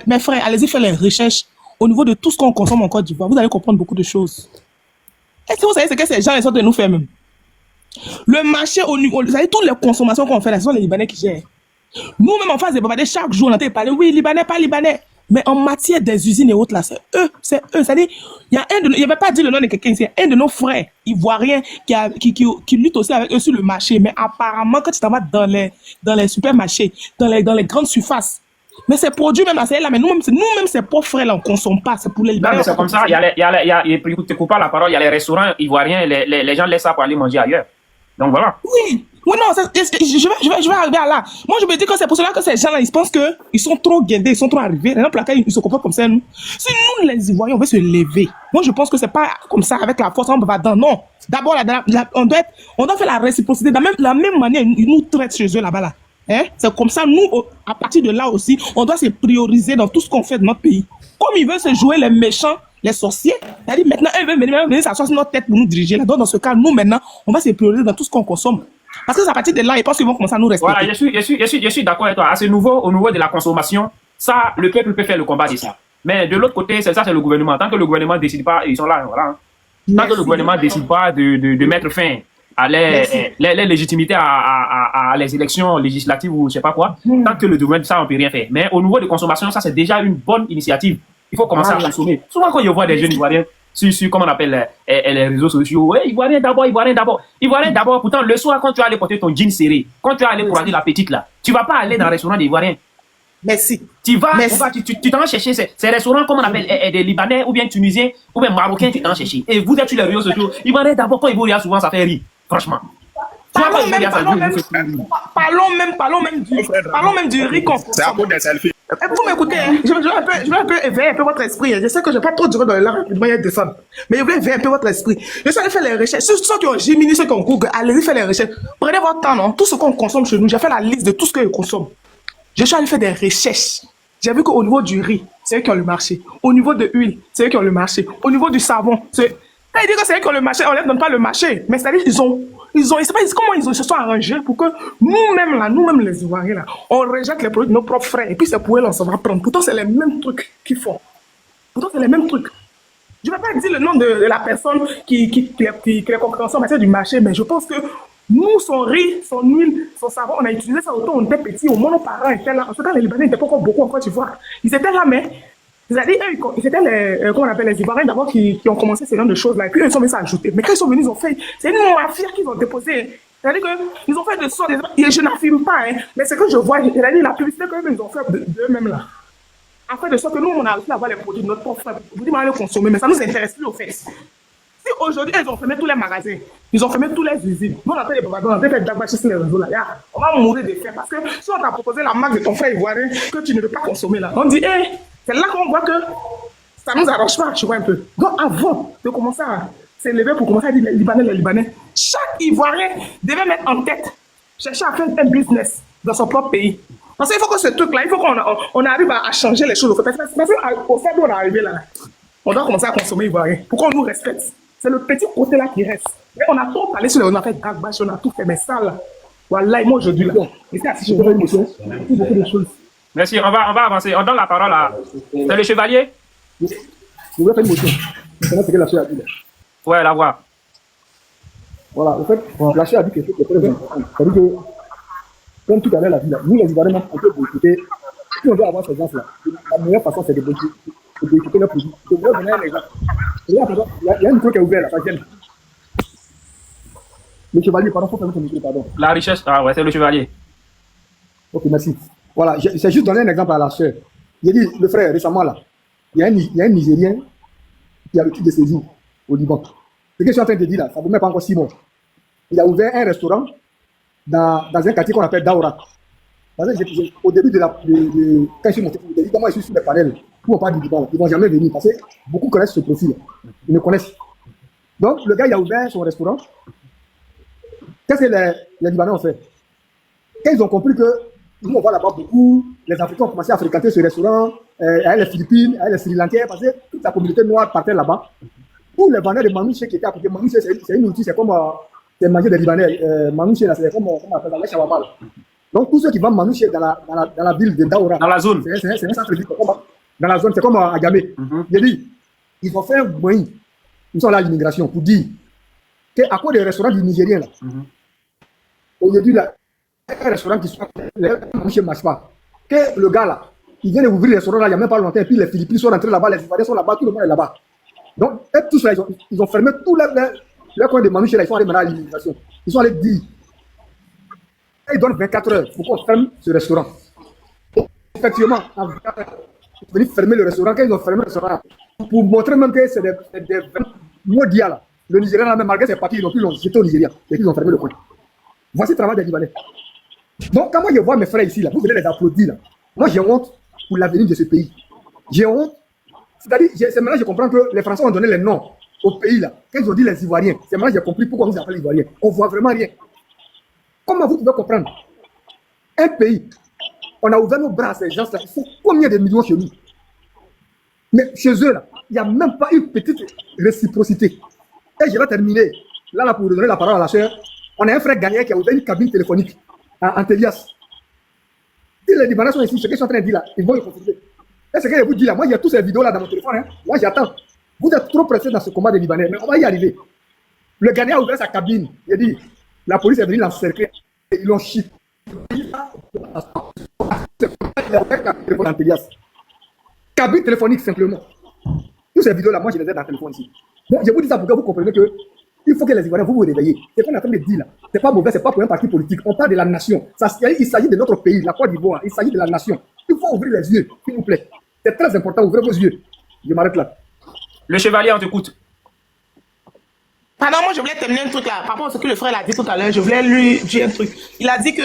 mes frères, allez-y faire les recherches au niveau de tout ce qu'on consomme en Côte d'Ivoire, vous allez comprendre beaucoup de choses. Est-ce que vous savez ce que ces gens, ils sont de nous faire même? Le marché, vous savez, toutes les consommations qu'on fait là, ce sont les Libanais qui gèrent. Nous-mêmes, en face des babadés, chaque jour, on entend parler, oui, Libanais, pas Libanais. Mais en matière des usines et autres, là, c'est eux. C'est-à-dire, il y avait pas dit le nom de quelqu'un, c'est un de nos frères ivoiriens qui lutte aussi avec eux sur le marché. Mais apparemment, quand tu t'en vas dans les supermarchés, dans les grandes surfaces, mais ces produits même, là, mais nous-mêmes, ces pauvres frères là, on consomme pas, c'est pour les Libanais. Non, mais c'est comme ça, écoute, te coupe pas la parole, il y a les restaurants ivoiriens, les gens laissent ça pour aller manger ailleurs. Donc voilà. Oui, non, je vais arriver à là. Moi, je me dis que c'est pour cela que ces gens-là, ils pensent qu'ils sont trop guindés, ils sont trop arrivés. Par exemple, ils se comportent comme ça, nous. Si nous, les Ivoiriens, on veut se lever. Moi, je pense que c'est pas comme ça, avec la force, on va dans. Non. D'abord, on doit faire la réciprocité. De la même manière, ils nous traitent chez eux là-bas, là. Hein? C'est comme ça, nous, à partir de là aussi, on doit se prioriser dans tout ce qu'on fait de notre pays. Comme ils veulent se jouer les méchants, les sorciers, c'est-à-dire maintenant, ils veulent venir s'asseoir sur notre tête pour nous diriger. Là. Donc, dans ce cas, nous, maintenant, on va se prioriser dans tout ce qu'on consomme. Parce que c'est à partir de là, ils pensent qu'ils vont commencer à nous respecter. Voilà, je suis d'accord avec toi. À ce niveau, au niveau de la consommation, ça, le peuple peut faire le combat de ça. Mais de l'autre côté, c'est le gouvernement. Tant que le gouvernement ne décide pas, ils sont là, voilà. Tant que le gouvernement ne décide pas de mettre fin à les légitimités à les élections législatives ou je sais pas quoi, tant que le gouvernement, ça, on peut rien faire. Mais au niveau de consommation, ça, c'est déjà une bonne initiative. Il faut commencer à consommer. Souvent, quand je vois des jeunes Ivoiriens sur comment on appelle les réseaux sociaux, ouais, Ivoirien d'abord, pourtant, le soir, quand tu vas aller porter ton jean serré, quand tu vas aller croiser la petite là, tu vas pas aller dans un restaurant d'Ivoiriens. Merci. Tu t'en vas chercher ces restaurants, comme on appelle des Libanais, ou bien Tunisiens, ou bien Marocains, tu t'en vas chercher. Et vous êtes sur les réseaux sociaux, Ivoiriens d'abord, quand ils vont souvent, ça fait rire. Franchement. Parlons même du riz qu'on C'est à cause des selfies. Vous m'écoutez, hein? Je vais un peu éveiller un peu votre esprit. Je sais que je ne vais pas trop durer dans le live rapidement, il y a des femmes. Mais je vais éveiller un peu votre esprit. Je suis allé faire les recherches. Ceux qui ont Gemini, ceux qui ont Google, allez-y faire les recherches. Prenez votre temps, non? Tout ce qu'on consomme chez nous, j'ai fait la liste de tout ce que je consomme. Je suis allé faire des recherches. J'ai vu qu'au niveau du riz, c'est eux qui ont le marché. Au niveau de l'huile, c'est eux qui ont le marché. Au niveau du savon, c'est... Quand ils disent que c'est eux qui ont le marché, on ne leur donne pas le marché. Mais c'est-à-dire qu'ils ils savent pas comment ils se sont arrangés pour que nous-mêmes les Ivoiriens, là, on rejette les produits de nos propres frères. Et puis c'est pour eux, on s'en va prendre. Pourtant, c'est les mêmes trucs qu'ils font. Pourtant, c'est les mêmes trucs. Je ne vais pas dire le nom de la personne qui les concurrence en matière du marché, mais je pense que nous, son riz, son huile, son savon, on a utilisé ça autant on était petits. Au moins, nos parents étaient là. En tout cas, les Libanais n'étaient pas encore beaucoup en Côte d'Ivoire. Ils étaient là, mais C'est-à-dire, eux, c'était les, comment on appelle, les Ivoiriens d'abord qui ont commencé ce genre de choses-là. Et puis, eux, ils ont mis ça à ajouter. Mais quand ils sont venus, ils ont fait, c'est une mafia qu'ils ont déposée. C'est-à-dire qu'ils ont fait de sorte, et je n'affirme pas, hein, mais c'est que je vois, c'est-à-dire la publicité qu'ils ont fait d'eux-mêmes là. En fait, de sorte que nous, on a réussi à avoir les produits de notre propre frère. Vous dites, on va les consommer, mais ça ne nous intéresse plus au fait. Si aujourd'hui, ils ont fermé tous les magasins, ils ont fermé tous les usines, nous, on a fait des babados, on a fait des dagbachis sur les réseaux là. On va mourir de faim parce que si on t'a proposé la marque de ton frère ivoirien que tu ne veux pas consommer là, on dit, hé, c'est là qu'on voit que ça ne nous arrange pas, tu vois un peu. Donc, avant de commencer à s'élever pour commencer à dire les Libanais, chaque Ivoirien devait mettre en tête, chercher à faire un business dans son propre pays. Parce qu'il faut que ce truc-là, il faut qu'on arrive à changer les choses. Parce qu'au fait où on est arrivé là, on doit commencer à consommer ivoirien. Pourquoi on nous respecte? C'est le petit côté là qui reste. Mais on a trop parlé sur les, on a fait Dragbash, on a tout fait, mais ça là, voilà, moi aujourd'hui là, j'étais assis sur une émotion, beaucoup de choses. Merci, on va avancer. On donne la parole à... C'est le chevalier? Je voulais faire une motion. Maintenant, c'est que la chère a dit. Ouais, la voix. Voilà, en fait, la chère a dit quelque chose qui est très important. C'est-à-dire que, comme tout à l'heure l'a dit là, nous les Ivoiriens, on peut boycotter. Si on veut avoir ces gens-là, la meilleure façon, c'est de boycotter leurs produits. Je vais donner un exemple. Il y a une micro qui est ouverte là, ça gêne. Le chevalier, pardon, faut fermer ton micro, pardon. La richesse, ah ouais, c'est le chevalier. Ok, merci. Voilà, c'est juste donner un exemple à la chère. Il a dit, le frère, récemment là, il y a un Nigérien qui a le titre de séjour au Liban. Ce que je suis en train de dire là, ça ne vous met pas encore 6 mois. Il a ouvert un restaurant dans un quartier qu'on appelle Daoura. Au début quand je suis monté, moi je suis sur les panels, où on parle du Liban, ils ne vont jamais venir parce que beaucoup connaissent ce profil. Ils me connaissent. Donc le gars, il a ouvert son restaurant. Qu'est-ce que les Libanais ont fait? Quand ils ont compris que nous, on va là-bas beaucoup, les Africains ont commencé à fréquenter ce restaurant, avec les Philippines, avec les Sri Lankais, parce que toute la communauté noire partait là-bas. Tous les vendeurs de manouche qui étaient à côté, manouche, c'est une nourriture, c'est comme c'est manger des Libanais. Manouche, c'est comme on appelle ça, les shawarma. Donc, tous ceux qui vendent manouche dans la ville de Daoura, dans la zone, c'est un centre de ville, dans la zone, c'est comme à Gamé. J'ai dit, ils ont fait un moyen, ils sont là à l'immigration, pour dire qu'à cause des restaurants du Nigérien, là, aujourd'hui, là, un restaurant qui sont les manouches ne marchent pas. Que le gars là, il vient d'ouvrir le restaurant là, il n'y a même pas longtemps, et puis les Philippines sont rentrés là-bas, les Ivoiriens sont là-bas, tout le monde est là-bas. Donc, tous là, ils ont fermé tous les coins de manouches là, ils sont allés maintenant à l'immigration. Ils sont allés dire, ils donnent 24 heures pour qu'on ferme ce restaurant. Effectivement, en 24 heures, ils sont venus fermer le restaurant. Quand ils ont fermé le restaurant, pour montrer même que c'est des maudits là. Le Nigérien là, même malgré ses papiers, ils n'ont plus jeté au Nigeria. Et ils ont fermé le coin. Voici le travail des Libanais. Donc, quand moi je vois mes frères ici, là, vous venez les applaudir, là. Moi j'ai honte pour l'avenir de ce pays. J'ai honte. C'est-à-dire, c'est maintenant que je comprends que les Français ont donné les noms au pays là. Quand ils ont dit les Ivoiriens, c'est maintenant que j'ai compris pourquoi on nous appelle les Ivoiriens. On ne voit vraiment rien. Comment vous pouvez comprendre? Un pays, on a ouvert nos bras à ces gens-là. Il faut combien de millions chez nous? Mais chez eux, là, il n'y a même pas une petite réciprocité. Et je vais terminer. Là, pour donner la parole à la chère, on a un frère ghanéen qui a ouvert une cabine téléphonique à Antélias. Si les Libanais sont ici, ce que je suis en train de dire là, ils vont y consulter. Et ce que je vous dis là, moi j'ai toutes ces vidéos là dans mon téléphone. Hein. Moi j'attends. Vous êtes trop pressés dans ce combat des Libanais, mais on va y arriver. Le Ghanéen a ouvert sa cabine. Il a dit, la police est venue l'encercler. Ils l'ont chié. Cabine téléphonique simplement. Toutes ces vidéos là, moi je les ai dans le téléphone ici. Donc je vous dis ça pour que vous compreniez que il faut que les Ivoiriens vous réveillez. C'est ce qu'on est en train de dire là. C'est pas mauvais, c'est pas pour un parti politique. On parle de la nation. Il s'agit de notre pays, la Côte d'Ivoire. Il s'agit de la nation. Il faut ouvrir les yeux, s'il vous plaît. C'est très important, ouvrez vos yeux. Je m'arrête là. Le chevalier, on t'écoute. Pardon, moi je voulais terminer un truc là. Par rapport à ce que le frère a dit tout à l'heure, je voulais lui dire un truc. Il a dit que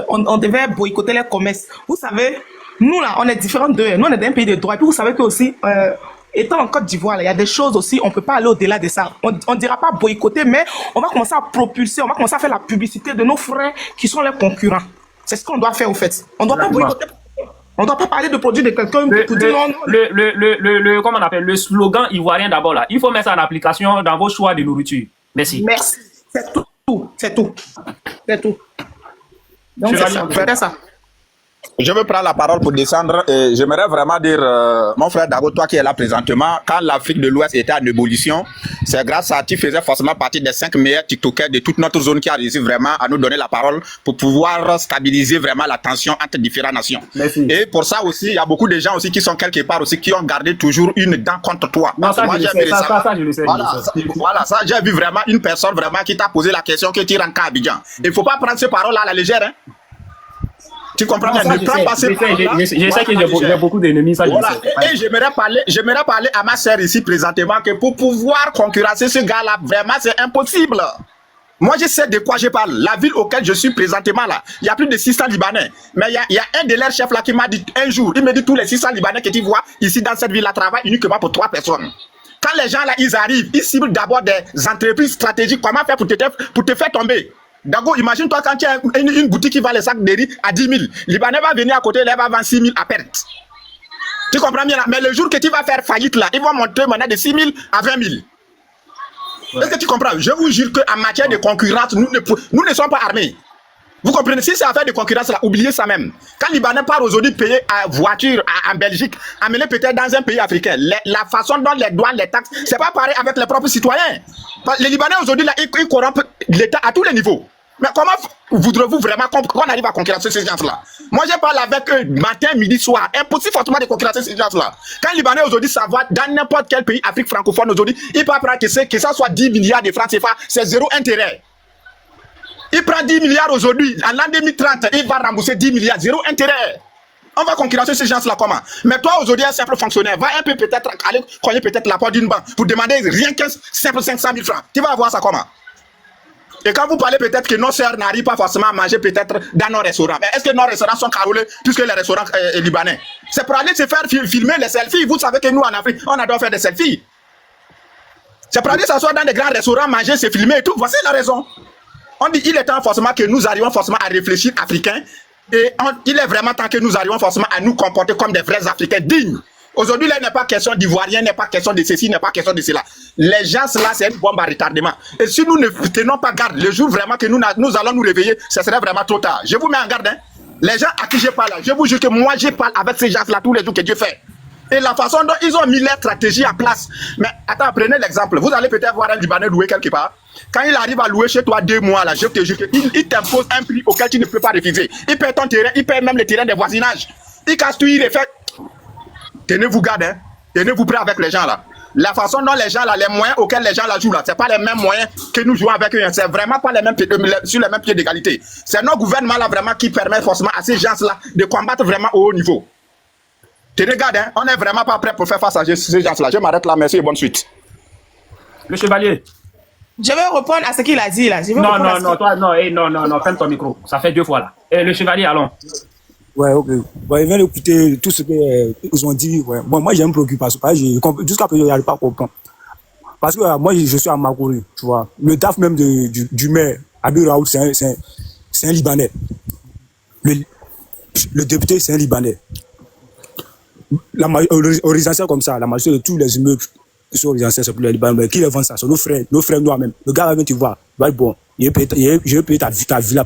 on devait boycotter les commerces. Vous savez, nous là, on est différents d'eux. Nous, on est d'un pays de droit. Et puis vous savez que aussi, étant en Côte d'Ivoire, il y a des choses aussi, on ne peut pas aller au-delà de ça. On ne dira pas boycotter, mais on va commencer à propulser, on va commencer à faire la publicité de nos frères qui sont les concurrents. C'est ce qu'on doit faire au fait. On ne doit pas boycotter. On ne doit pas parler de produits de quelqu'un pour dire non. Comment on appelle, le slogan ivoirien d'abord là. Il faut mettre ça en application dans vos choix de nourriture. Merci. Merci. C'est tout. C'est tout. C'est tout. Donc c'est ça. Faites ça. Je veux prendre la parole pour descendre et j'aimerais vraiment dire, mon frère Dago, toi qui es là présentement, quand l'Afrique de l'Ouest était en ébullition, C'est grâce à tu faisais forcément partie des 5 meilleurs TikTokers de toute notre zone qui a réussi vraiment à nous donner la parole pour pouvoir stabiliser vraiment la tension entre différentes nations. Merci. Et pour ça aussi, il y a beaucoup de gens aussi qui sont quelque part aussi qui ont gardé toujours une dent contre toi. Non, ça, Moi, je le j'ai sais, vu ça, récemment- je le sais. Voilà, je le sais. voilà, ça, j'ai vu vraiment une personne vraiment qui t'a posé la question que tu rentres à Abidjan. Il ne faut pas prendre ces paroles-là à la légère. Hein. Tu comprends bien? Non, ça, Ne prends pas ces paroles-là. je sais que j'ai beaucoup d'ennemis, ça, Voilà. je le sais. Et j'aimerais parler à ma sœur ici présentement que pour pouvoir concurrencer ce gars-là, vraiment, c'est impossible. Moi, je sais de quoi je parle. La ville auquel je suis présentement là, il y a plus de 600 Libanais. Mais il y a un de leurs chefs là qui m'a dit un jour, il me dit tous les 600 Libanais que tu vois ici dans cette ville-là travaillent uniquement pour 3 personnes. Quand les gens là, ils arrivent, ils ciblent d'abord des entreprises stratégiques. Comment faire pour te faire tomber? D'abord, imagine-toi quand tu as une boutique qui vend les sacs de riz à 10 000. Libanais va venir à côté, il va vendre 6 000 à perte. Tu comprends bien là? Mais le jour que tu vas faire faillite là, ils vont monter maintenant de 6 000 à 20 000. Ouais. Est-ce que tu comprends? Je vous jure qu'en matière de concurrence, nous ne sommes pas armés. Vous comprenez? Si c'est affaire de concurrence, là, oubliez ça même. Quand Libanais part aujourd'hui payer à voiture en Belgique, amener peut-être dans un pays africain, la façon dont les douanes, les taxes, c'est pas pareil avec les propres citoyens. Les Libanais aujourd'hui, là, ils corrompent l'État à tous les niveaux. Mais comment voudrez-vous vraiment qu'on arrive à concurrencer ces gens-là? Moi, je parle avec eux matin, midi, soir. Impossible forcément de concurrencer ces gens-là. Quand les Libanais aujourd'hui, ça va dans n'importe quel pays Afrique francophone aujourd'hui, il peut apprendre que ça soit 10 milliards de francs CFA, c'est zéro intérêt. Il prend 10 milliards aujourd'hui, en l'an 2030, il va rembourser 10 milliards, zéro intérêt. On va concurrencer ces gens-là comment? Mais toi, aujourd'hui, un simple fonctionnaire, va un peu peut-être aller cogner peut-être la porte d'une banque pour demander rien qu'un simple 500 000 francs. Tu vas avoir ça comment? Et quand vous parlez peut-être que nos sœurs n'arrivent pas forcément à manger peut-être dans nos restaurants, mais est-ce que nos restaurants sont carolés puisque les restaurants libanais? C'est pour aller se faire filmer les selfies. Vous savez que nous, en Afrique, on adore faire des selfies. C'est pour aller s'asseoir dans des grands restaurants, manger, se filmer et tout. Voici la raison. On dit il est temps forcément que nous arrivions forcément à réfléchir africains et il est vraiment temps que nous arrivions forcément à nous comporter comme des vrais Africains dignes. Aujourd'hui, là, il n'est pas question d'Ivoirien, il n'est pas question de ceci, il n'est pas question de cela. Les gens, là, c'est une bombe à retardement. Et si nous ne tenons pas garde, le jour vraiment que nous allons nous réveiller, ce serait vraiment trop tard. Je vous mets en garde, hein. Les gens à qui je parle, je vous jure que moi, je parle avec ces gens-là tous les jours que Dieu fait. Et la façon dont ils ont mis leur stratégie en place. Mais attends, prenez l'exemple. Vous allez peut-être voir un Libanais louer quelque part. Quand il arrive à louer chez toi 2 mois, là, je te jure qu'il t'impose un prix auquel tu ne peux pas refuser. Il paie ton terrain, il paie même le terrain des voisinages. Il casse tout, il est fait. Tenez-vous garde, hein. Tenez-vous prêt avec les gens là. La façon dont les gens là, les moyens auxquels les gens là jouent là, c'est pas les mêmes moyens que nous jouons avec eux. C'est vraiment pas les mêmes sur les mêmes pieds d'égalité. C'est nos gouvernements là vraiment qui permettent forcément à ces gens là de combattre vraiment au haut niveau. Tenez garde, hein. On n'est vraiment pas prêt pour faire face à ces gens là. Je m'arrête là, merci et bonne suite. Le chevalier. Je vais répondre à ce qu'il a dit là. Non, ferme ton micro. Ça fait 2 fois là. Et le chevalier, allons. Ouais, ok. Bon, il vient d'écouter tout ce qu'ils ont dit. Ouais. Bon, moi, j'ai une préoccupation. Jusqu'à présent, je n'arrive pas à comprendre. Parce que moi, je suis à Makori, tu vois. Le DAF même du maire, Abir Raoult, c'est un Libanais. Le député, c'est un Libanais. Au résidentiel comme ça, la majorité de tous les immeubles qui sont résidentiels, c'est pour les Libanais. Mais qui les vendent ça? C'est nos frères noirs même. Le gars va venir, tu vois, il va être bon. Je vais payer ta villa.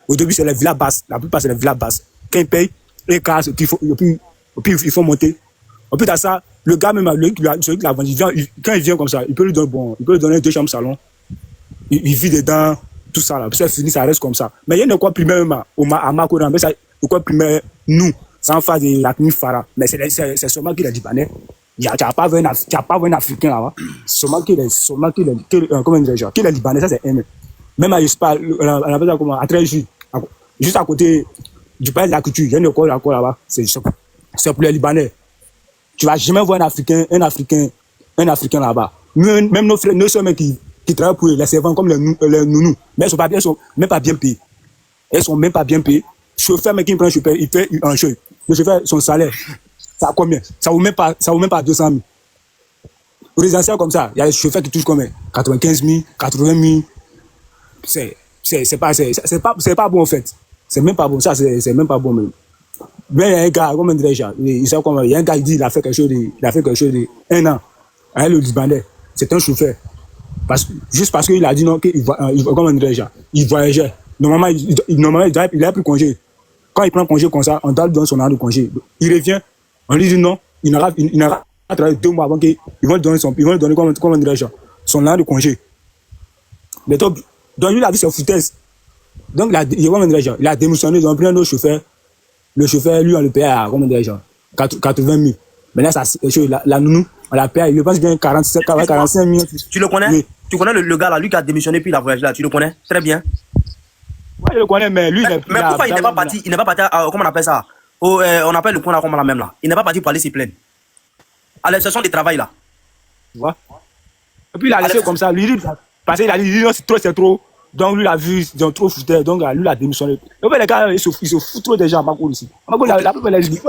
Au début, c'est les villas basses. La plupart, c'est les villas basses. Quand ils payent, ils cassent, et puis il faut monter. En plus de ça, le gars même, celui qui l'a vendu, quand il vient comme ça, il peut lui donner 2 chambres salon. Il vit dedans, tout ça là. Puis c'est fini, ça reste comme ça. Mais il y a une quoi primaire à Makoran, mais ça, le quoi primaire, nous, sans faire de la tenue Farah. Mais c'est seulement qu'il est Libanais. Tu n'as pas vu un Africain là-bas. Seulement qu'il est Libanais, ça c'est un. Même à Yuspa, à Tréjus, juste à côté du palais de la culture, il y a une école là-bas, c'est pour les Libanais. Tu vas jamais voir un Africain là-bas. Même nos frères, nos soeurs qui travaillent pour les servants comme les nounous, mais ils sont même pas bien payés. Ils sont même pas bien payés. Chauffeur, mais qui prend un chauffeur, il paye un chauffeur. Le chauffeur, son salaire, ça a combien? Ça vaut même pas 200 000. Au résidentiel comme ça, il y a des chauffeurs qui touchent combien? 95 000, 80 000. C'est pas bon en fait. C'est même pas bon, ça c'est même pas bon même. Mais il y a un gars, comment dirais-je, il y a un gars qui dit il a fait quelque chose de 1 an. Hein, le Libanais, c'est un chauffeur. Juste parce qu'il a dit non, comment dirais-je, il voyageait. Normalement, il a pris congé. Quand il prend congé comme ça, on doit lui donner son an de congé. Il revient, on lui dit non, il n'aura pas travaillé 2 mois avant qu'ils vont lui donner comment dirais-je, son an de congé. Mais donc lui, il a vu ses foutaises. Donc, il a démissionné, ils ont pris un autre chauffeur. Le chauffeur, lui, on le paye à, comment dirais-je, 80 000. Maintenant, la nounou, on la paye, je pense bien 45 000. Tu le connais? Oui. Tu connais le gars là, lui qui a démissionné puis il a voyagé là, tu le connais? Très bien. Ouais, je le connais, mais lui, mais pourquoi il n'est pas parti, comment on appelle ça? On appelle le point là, comment la même là. Il n'est pas parti pour aller s'y plaindre. À l'exception du travail là. Tu vois? Et puis il a laissé comme ça, lui, parce qu'il a dit, non, c'est trop. Donc lui, il a vu, ils ont trop foutu, donc lui, il a démissionné. Et puis les gars, ils se foutent trop des gens à Makoul ici. Makoul, la plupart des humains,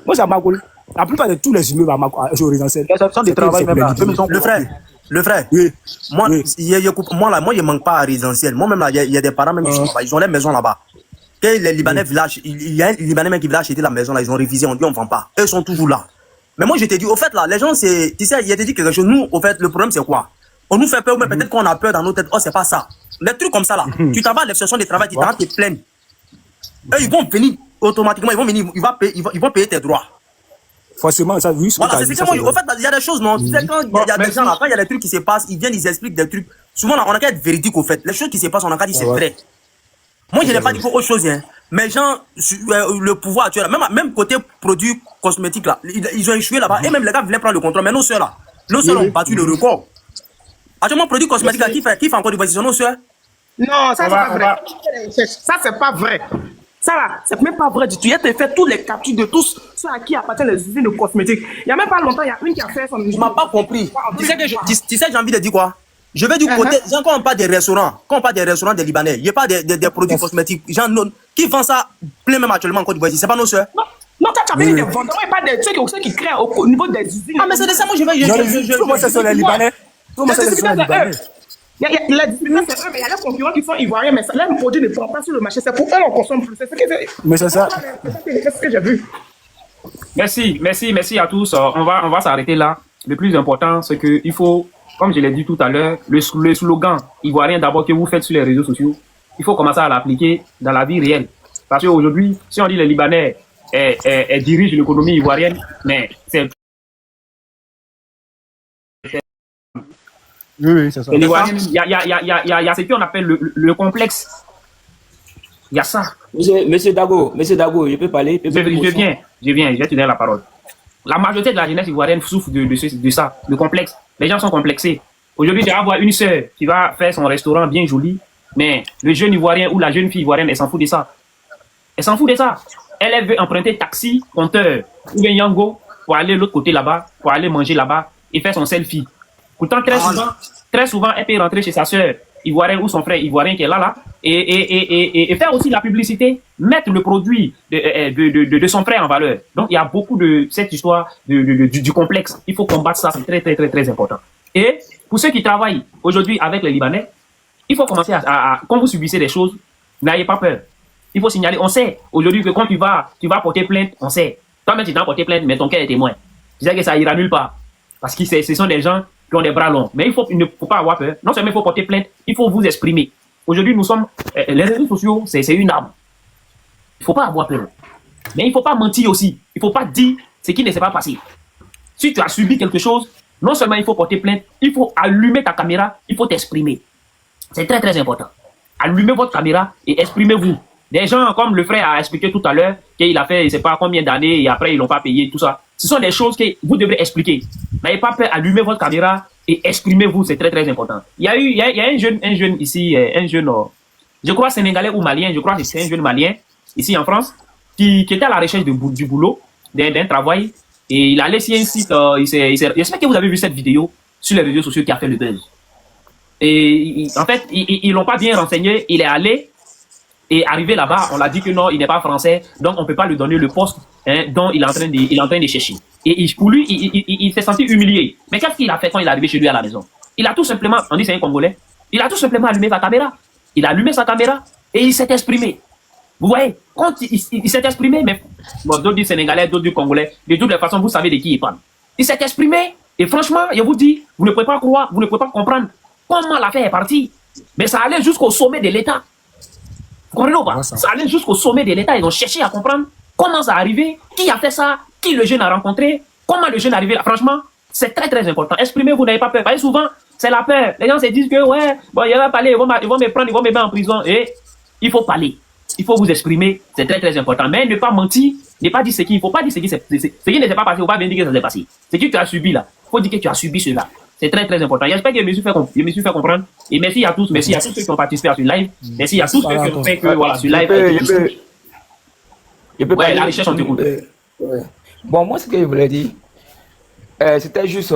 moi, c'est à Makoul. La plupart de tous les humains au résidentiel. L'exception du travail, même là. Le frère, oui. Moi, oui. Moi, je manque pas à résidentiel. Moi, même là, il y a des parents même qui sont là-bas. Ils ont les maisons là-bas. Quand les Libanais village, il y a un Libanais même qui voulait acheter la maison là, ils ont révisé, on dit on vend pas. Eux sont toujours là. Mais moi, je t'ai dit, au fait là, les gens, c'est, tu sais, il a dit quelque chose. Nous, au fait, le problème c'est quoi? On nous fait peur, mais peut-être qu'on a peur dans nos têtes. Oh, c'est pas ça. Les trucs comme ça là, tu t'en vas à l'exception des travail, tu t'en vas te plaindre. Eux, ils vont venir automatiquement, ils vont payer tes droits. Forcément, ça, oui. Voilà, c'est moi, au fait, il y a des choses, non? Tu sais, quand il y a des gens là, quand il y a des trucs qui se passent, ils viennent, ils expliquent des trucs. Souvent, là, on a qu'à être véridique, au fait. Les choses qui se passent, on a qu'à dire c'est vrai. Moi, je n'ai pas dit autre chose, hein. Mais gens, le pouvoir actuel, même côté produits cosmétiques, là, ils ont échoué là-bas. Et même les gars voulaient prendre le contrôle. Mais nos soeurs, là, ont battu le record. Actuellement, produits cosmétiques, là, qui fait encore du voici, nos soeurs? Non, ça, c'est pas vrai. Ça, c'est pas vrai. Ça, là, c'est même pas vrai du tout. Il a fait tous les captures de tous ceux à qui appartiennent les usines de cosmétiques. Il y a même pas longtemps, il y a une qui a fait son... Tu m'as pas compris. Tu sais, j'ai envie de dire quoi? Je vais du côté, quand on parle des restaurants, des Libanais, il n'y a pas des produits cosmétiques, gens qui vendent ça plein même actuellement en Côte d'Ivoire, c'est pas nos soeurs? Non, quand tu as des vendeurs, il n'y a pas de ceux qui créent au niveau des usines. Ah, mais c'est de ça, moi je vais. Comment ça sont les Libanais? Comment ça sont les Libanais? Les distributeurs, c'est eux, mais il y a des concurrents qui sont ivoiriens, mais là, le produit ne prend pas sur le marché. C'est pour eux qu'on consomme plus. Mais c'est ça. C'est ce que j'ai vu. Merci à tous. On va s'arrêter là. Le plus important, c'est qu'il faut, comme je l'ai dit tout à l'heure, le slogan ivoirien d'abord que vous faites sur les réseaux sociaux, il faut commencer à l'appliquer dans la vie réelle. Parce qu'aujourd'hui, si on dit les Libanais dirigent l'économie ivoirienne, mais c'est... Oui, c'est ça. Il y a ce qu'on appelle le complexe. Il y a ça. Monsieur Dago, je peux parler? Je viens, je vais te donner la parole. La majorité de la jeunesse ivoirienne souffre de ça, le complexe. Les gens sont complexés. Aujourd'hui, tu vas voir une sœur qui va faire son restaurant bien joli, mais le jeune ivoirien ou la jeune fille ivoirienne, elle s'en fout de ça. Elle s'en fout de ça. Elle veut emprunter taxi, compteur ou bien Yango pour aller de l'autre côté là-bas, pour aller manger là-bas et faire son selfie. Pourtant, très souvent, elle peut rentrer chez sa sœur ivoirienne ou son frère ivoirien qui est là, et faire aussi la publicité, mettre le produit de son frère en valeur. Donc, il y a beaucoup de cette histoire du complexe. Il faut combattre ça, c'est très, très, très, très important. Et pour ceux qui travaillent aujourd'hui avec les Libanais, il faut commencer quand vous subissez des choses, n'ayez pas peur. Il faut signaler. On sait aujourd'hui que quand tu vas porter plainte, on sait. Toi-même, tu dois porter plainte, mais ton cœur est témoin. Tu sais que ça ira nulle part. Parce que ce sont des gens qui ont des bras longs. Mais il ne faut pas avoir peur. Non seulement il faut porter plainte, il faut vous exprimer. Aujourd'hui, nous sommes... les réseaux sociaux, c'est une arme. Il ne faut pas avoir peur. Mais il ne faut pas mentir aussi. Il ne faut pas dire ce qui ne s'est pas passé. Si tu as subi quelque chose, non seulement il faut porter plainte, il faut allumer ta caméra, il faut t'exprimer. C'est très, très important. Allumez votre caméra et exprimez-vous. Des gens, comme le frère a expliqué tout à l'heure, qu'il a fait, je ne sais pas combien d'années, et après, ils n'ont pas payé, tout ça. Ce sont des choses que vous devrez expliquer. N'ayez pas peur, allumez votre caméra et exprimez-vous, c'est très, très important. Il y a un jeune ici, je crois sénégalais ou malien, je crois que c'est un jeune malien, ici en France, qui était à la recherche du boulot, d'un travail, et il a laissé un site, j'espère que vous avez vu cette vidéo sur les réseaux sociaux qui a fait le buzz. Et en fait, ils l'ont pas bien renseigné, il est allé, et arrivé là-bas, on l'a dit que non, il n'est pas français, donc on ne peut pas lui donner le poste dont il est en train de chercher. Et pour lui, il s'est senti humilié. Mais qu'est-ce qu'il a fait quand il est arrivé chez lui à la maison? Il a tout simplement, on dit c'est un Congolais, il a tout simplement allumé sa caméra. Il a allumé sa caméra et il s'est exprimé. Vous voyez, quand il s'est exprimé, mais bon, d'autres disent Sénégalais, d'autres disent Congolais, de toutes les façons, vous savez de qui il parle. Il s'est exprimé et franchement, je vous dis, vous ne pouvez pas croire, vous ne pouvez pas comprendre comment l'affaire est partie. Mais ça allait jusqu'au sommet de l'État. Vous comprenez ou pas? Ça allait jusqu'au sommet de l'État. Ils ont cherché à comprendre comment ça arrivé, qui a fait ça, qui le jeune a rencontré, comment le jeune est arrivé là. Franchement, c'est très très important. Exprimez-vous, n'avez pas peur. Parce que souvent, C'est la peur. Les gens se disent que, ouais, bon, il va parler, ils vont me prendre, ils vont me mettre en prison. Et il faut parler. Il faut vous exprimer. C'est très, très important. Mais ne pas mentir, ne pas dire ce qu'il ne faut pas dire ce qui ne s'est pas passé. Il ne faut pas bien dire que ça s'est passé. Ce que tu as subi là, il faut dire que tu as subi cela. C'est très, très important. J'espère que je me suis fait comprendre. Et merci à tous. Merci à tous ceux qui ont participé à ce live. Merci à tous ceux qui ont fait que, voilà, ce live. Ouais, la recherche, on t'écoute. Bon, moi, ce que je voulais dire, c'était juste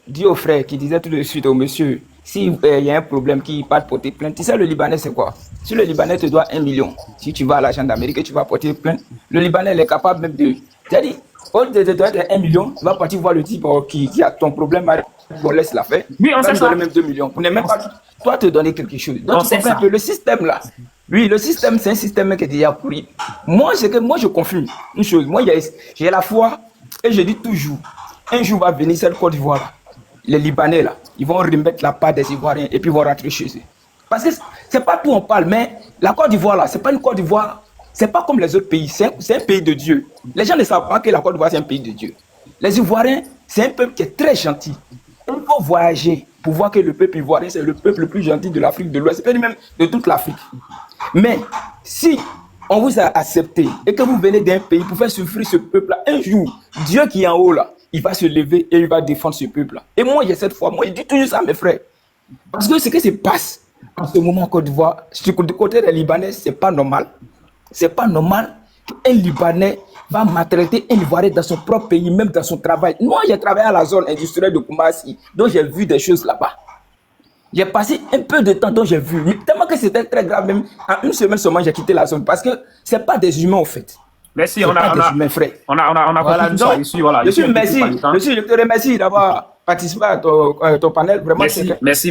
dire au frère qui disait tout de suite au monsieur, s'il y a un problème qui part porter plainte, tu sais, le Libanais, c'est quoi? Si le Libanais te doit 1 million, si tu vas à la gendarmerie et tu vas porter plainte, le Libanais il est capable même de... C'est-à-dire, au lieu de te donner 1 million, tu vas partir voir le type qui a ton problème, on laisse la faire. Oui, on sait ça. Même 2 millions. On n'est même pas toi te donner quelque chose. Donc, tu comprends un peu le système là. Oui, le système, c'est un système qui est déjà pourri. Moi, je confirme une chose. Moi, j'ai la foi et je dis toujours, un jour va venir, c'est le Côte d'Ivoire. Les Libanais là, ils vont remettre la part des Ivoiriens et puis ils vont rentrer chez eux. Parce que c'est pas tout on parle, mais la Côte d'Ivoire là, c'est pas une Côte d'Ivoire, c'est pas comme les autres pays, c'est un pays de Dieu. Les gens ne savent pas que la Côte d'Ivoire c'est un pays de Dieu. Les Ivoiriens, c'est un peuple qui est très gentil. Il faut voyager pour voir que le peuple ivoirien, c'est le peuple le plus gentil de l'Afrique de l'Ouest, peut-être même de toute l'Afrique. Mais si on vous a accepté et que vous venez d'un pays pour faire souffrir ce peuple-là, un jour, Dieu qui est en haut là, il va se lever et il va défendre ce peuple-là. Et moi, j'ai cette foi, moi, je dis toujours ça à mes frères. Parce que ce qui se passe en ce moment en Côte d'Ivoire, du côté des Libanais, c'est pas normal. C'est pas normal qu'un Libanais va maltraiter un Ivoirien dans son propre pays, même dans son travail. Moi, j'ai travaillé à la zone industrielle de Koumassi, donc j'ai vu des choses là-bas. J'ai passé un peu de temps, donc j'ai vu. Mais tellement que c'était très grave, même en une semaine seulement, j'ai quitté la zone. Parce que c'est pas des humains, en fait. Merci, on a voilà, compris tout ça ici, voilà. Monsieur, merci. Monsieur, je te remercie d'avoir participé à ton panel. Vraiment, merci.